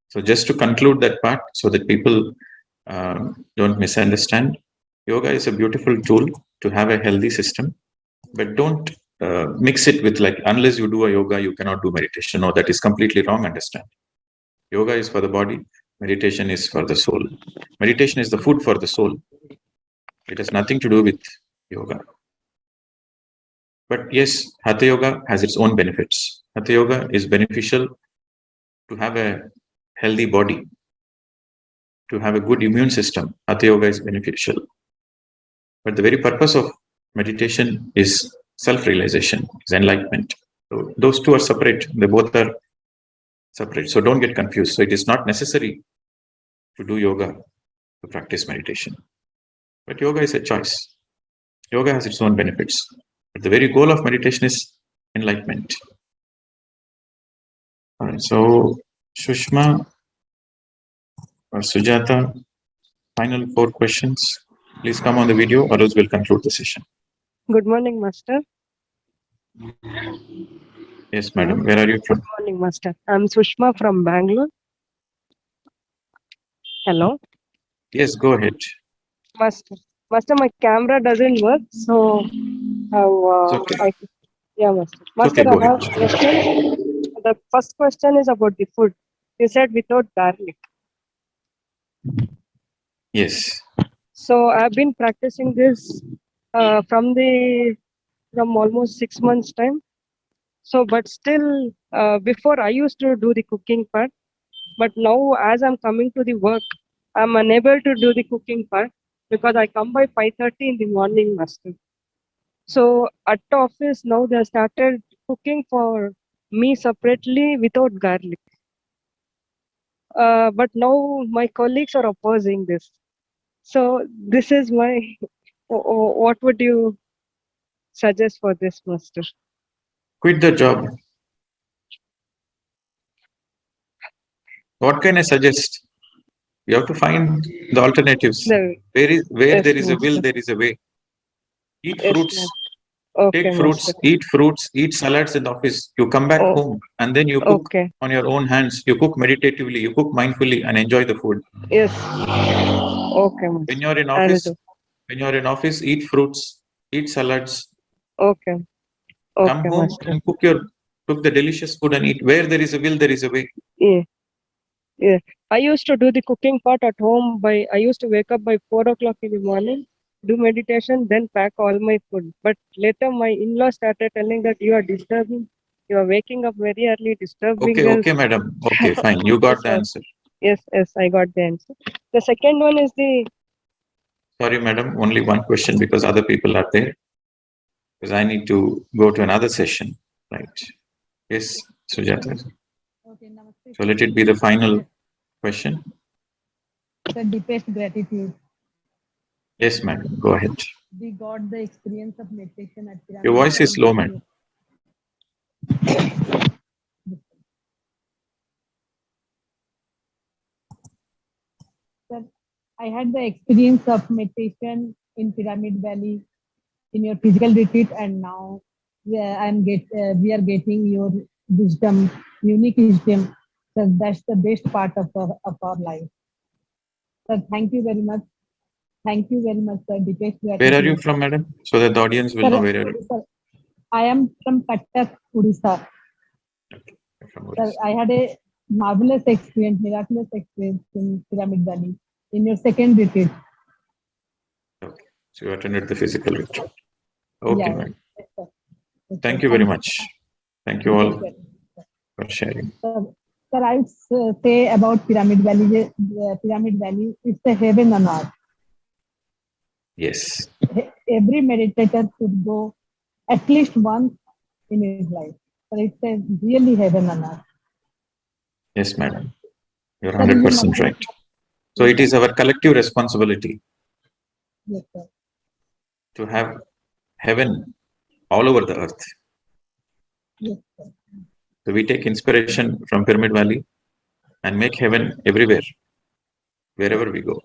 So just to conclude that part, so that people don't misunderstand, yoga is a beautiful tool to have a healthy system, but don't mix it with like, unless you do a yoga, you cannot do meditation. No, that is completely wrong. Understand. Yoga is for the body. Meditation is for the soul. Meditation is the food for the soul. It has nothing to do with yoga. But yes, Hatha Yoga has its own benefits. Hatha Yoga is beneficial to have a healthy body, to have a good immune system, Hatha Yoga is beneficial. But the very purpose of meditation is self-realization, is enlightenment. So those two are separate. They both are separate. So don't get confused. So it is not necessary to do yoga to practice meditation. But yoga is a choice. Yoga has its own benefits. But the very goal of meditation is enlightenment. All right. So Sushma or Sujata, final 4 questions. Please come on the video, or else we'll conclude the session. Good morning, Master. Yes, madam. Where are you from? Good morning, Master. I'm Sushma from Bangalore. Hello. Yes, go ahead. Master, my camera doesn't work, so okay. Yeah, Master. Okay, Master, go I have ahead. a question. The first question is about the food. You said without garlic. Yes. So I've been practicing this from almost 6 months time. So, but still, before I used to do the cooking part, but now as I'm coming to the work, I'm unable to do the cooking part because I come by 5:30 in the morning, Master. So at the office now they started cooking for me separately without garlic. But now my colleagues are opposing this. So this is my, what would you suggest for this, Master? Quit the job. What can I suggest? You have to find the alternatives. Where yes, there is a will, Master. there is a way. Eat Yes, fruits. Master. Okay, Take fruits, Master. eat fruits, eat salads in the office. You come back home and then you cook on your own hands. You cook meditatively, you cook mindfully and enjoy the food. Yes. Okay, Master. When you're in office, eat fruits, eat salads. Okay. Come home Master. and cook the delicious food and eat. Where there is a will, there is a way. Yeah. Yeah. I used to do the cooking part at home I used to wake up by 4 o'clock in the morning, do meditation, then pack all my food. But later my in-law started telling that you are disturbing, you are waking up very early, disturbing us. Okay, madam. Okay, fine. You got the answer. Yes, I got the answer. The second one is Sorry, madam. Only one question because other people are there. Because I need to go to another session. Right. Yes, Sujata. Okay, namaste. So let it be the final question. The deepest gratitude. Yes, madam. Go ahead. We got the experience of meditation at Pyramid. Your voice is low, madam. Sir, I had the experience of meditation in Pyramid Valley in your physical retreat, and now we are getting your wisdom, unique wisdom. So that's the best part of our life. So thank you very much. Thank you very much, sir. Where are you from, madam? So that the audience will know where you are. Sir, I am from Cuttack, Odisha. Sir, I had a marvelous experience, miraculous experience in Pyramid Valley in your second retreat. Okay. So you attended the physical retreat. Okay, Yeah. madam. Yes, sir. Thank you very much. Thank you all Yes, for sharing. Sir, I would say about Pyramid Valley, it's a heaven on earth. Yes. Every meditator should go at least once in his life. So it's a really heaven on earth. Yes, madam. You're Sir, you 100% must- right. So it is our collective responsibility Yes, sir. to have heaven all over the earth. Yes, sir. So we take inspiration from Pyramid Valley and make heaven everywhere, wherever we go.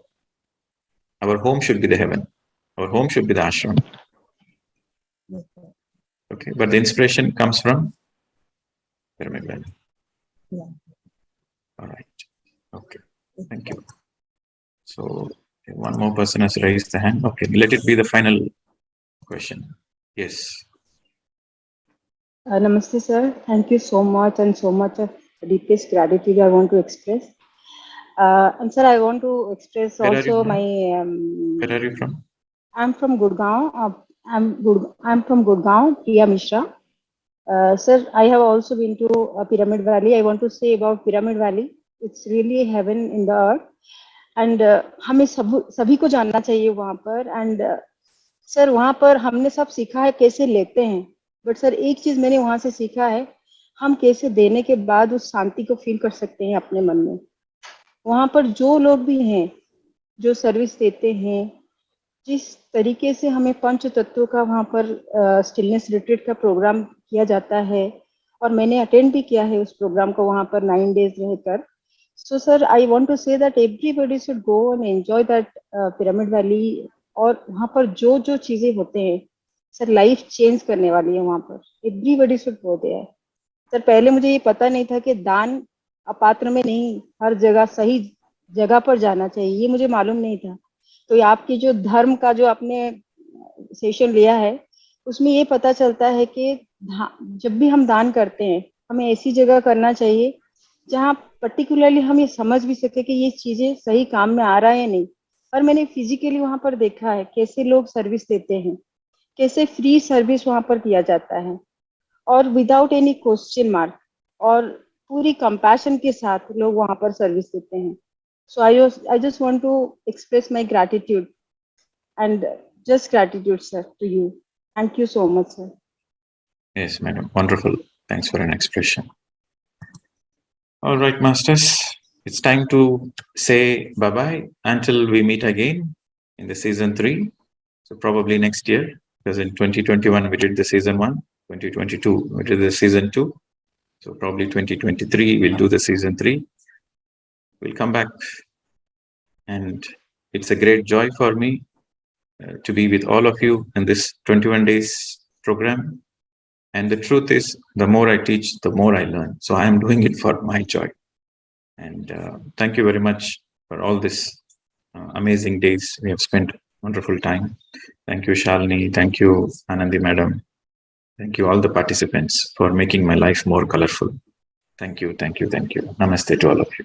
Our home should be the heaven. Our home should be the ashram. Yes, sir. Okay, but the inspiration comes from Pyramid Valley. Yeah. All right. Okay. Thank you. So one more person has raised the hand. Okay, let it be the final question. Yes. Namaste, sir. Thank you so much, and so much of deepest gratitude I want to express. And sir, I want to express Where are also you from? my. Where are you from? I'm from Gurgaon. I'm from Gurgaon, Priya Mishra. Sir, I have also been to Pyramid Valley. I want to say about Pyramid Valley. It's really heaven in the earth. And हमें सभी को जानना चाहिए वहाँ पर. And sir वहाँ पर हमने सब सीखा है कैसे लेते हैं. बट सर एक चीज मैंने वहाँ से सीखा है, हम कैसे देने के बाद उस शांति को फील कर सकते हैं अपने मन में. वहाँ पर जो लोग भी हैं जो सर्विस देते हैं, जिस तरीके से हमें पंच तत्वों का वहाँ पर स्टिलनेस रिट्रीट का प्रोग्राम किया जाता है, और मैंने अटेंड भी किया है उस प्रोग्राम को वहाँ पर 9 days रहकर. So sir, I want to say that everybody should go and enjoy that Pyramid Valley. और वहाँ पर जो जो चीजें होते हैं सर, लाइफ चेंज करने वाली है वहाँ पर. Everybody should go there. Sir पहले मुझे ये पता नहीं था कि दान अपात्र में नहीं, हर जगह सही जगह पर जाना चाहिए, ये मुझे मालूम नहीं था. तो आपकी जो धर्म का जो आपने सेशन लिया है, उसमें ये पता चलता है कि जब भी हम दान करते हैं हमें ऐसी जगह करना चाहिए जहाँ पर्टिकुलरली हम ये समझ भी सके कि ये चीजें सही काम में आ रहा है या नहीं. और मैंने फिजिकली वहाँ पर देखा है कैसे लोग सर्विस देते हैं, कैसे फ्री सर्विस वहाँ पर किया जाता है, और विदाउट एनी क्वेश्चन मार्क, और पूरी कंपैशन के साथ लोग वहाँ पर सर्विस देते हैं. So I just want to express my gratitude, and just gratitude, sir, to you. Thank you so much, sir. Yes, madam. Wonderful. Thanks for an expression. All right, masters. It's time to say bye-bye until we meet again in the season 3. So probably next year, because in 2021 we did the season 1, 2022 we did the season 2. So probably 2023 we'll do the season 3. We'll come back, and it's a great joy for me to be with all of you in this 21 days program. And the truth is, the more I teach, the more I learn. So I am doing it for my joy. And thank you very much for all this amazing days. We have spent wonderful time. Thank you, Shalini. Thank you, Anandi madam. Thank you all the participants for making my life more colorful. Thank you, thank you, thank you. Namaste to all of you.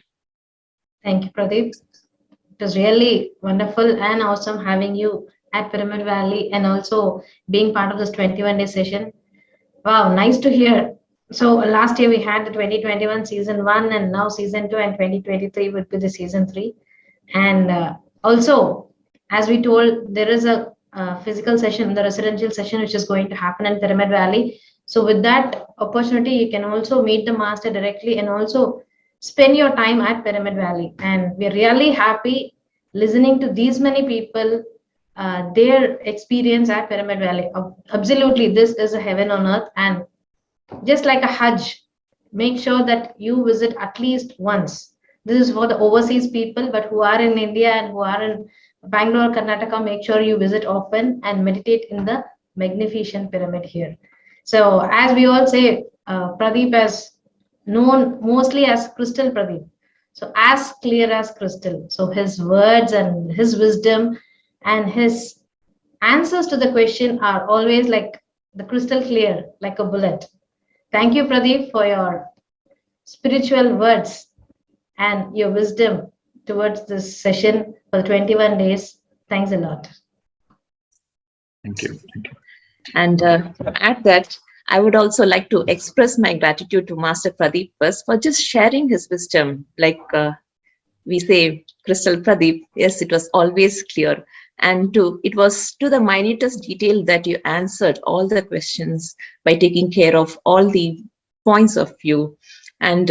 Thank you, Pradeep. It was really wonderful and awesome having you at Pyramid Valley and also being part of this 21-day session. Wow, nice to hear. So last year we had the 2021 season 1, and now season 2, and 2023 would be the season 3. And also, as we told, there is a physical session, the residential session, which is going to happen in Pyramid Valley. So with that opportunity, you can also meet the master directly and also spend your time at Pyramid Valley. And we're really happy listening to these many people, their experience at Pyramid Valley. Absolutely, this is a heaven on earth. And just like a Hajj, make sure that you visit at least once. This is for the overseas people, but who are in India and who are in Bangalore, Karnataka, make sure you visit often and meditate in the magnificent pyramid here. So as we all say, Pradeep is known mostly as Crystal Pradeep. So as clear as crystal. So his words and his wisdom and his answers to the question are always like the crystal clear, like a bullet. Thank you, Pradeep, for your spiritual words and your wisdom towards this session for the 21 days. Thanks a lot. Thank you. Thank you. And at that, I would also like to express my gratitude to Master Pradeep first for just sharing his wisdom. Like we say, Crystal Pradeep, yes, it was always clear. And it was to the minutest detail that you answered all the questions by taking care of all the points of view. And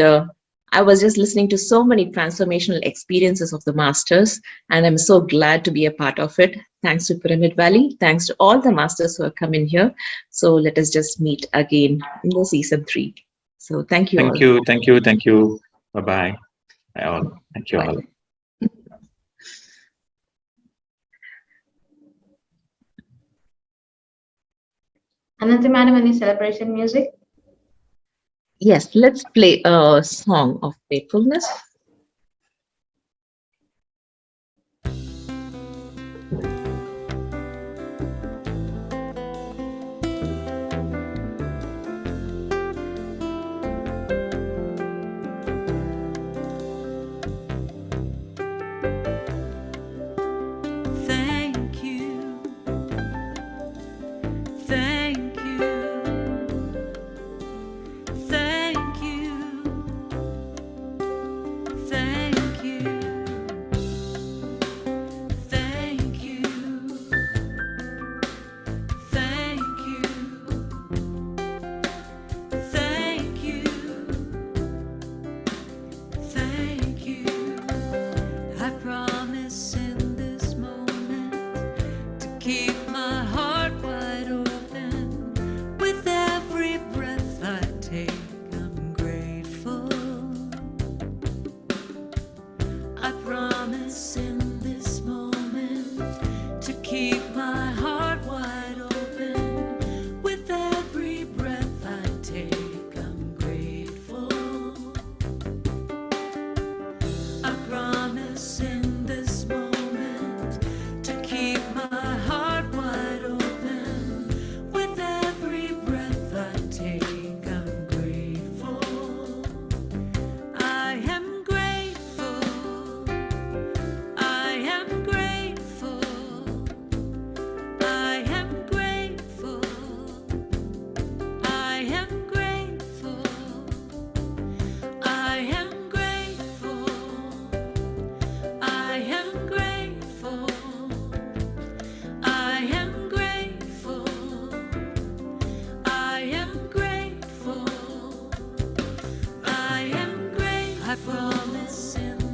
I was just listening to so many transformational experiences of the masters, and I'm so glad to be a part of it. Thanks to Pyramid Valley. Thanks to all the masters who have come in here. So let us just meet again in the season 3. So thank you all. Thank you, thank you, thank you. Bye-bye. Bye all. Thank you all. Ananthi madam, any celebration music? Yes, let's play a song of faithfulness. Thank you. Thank you. Thank you. promise in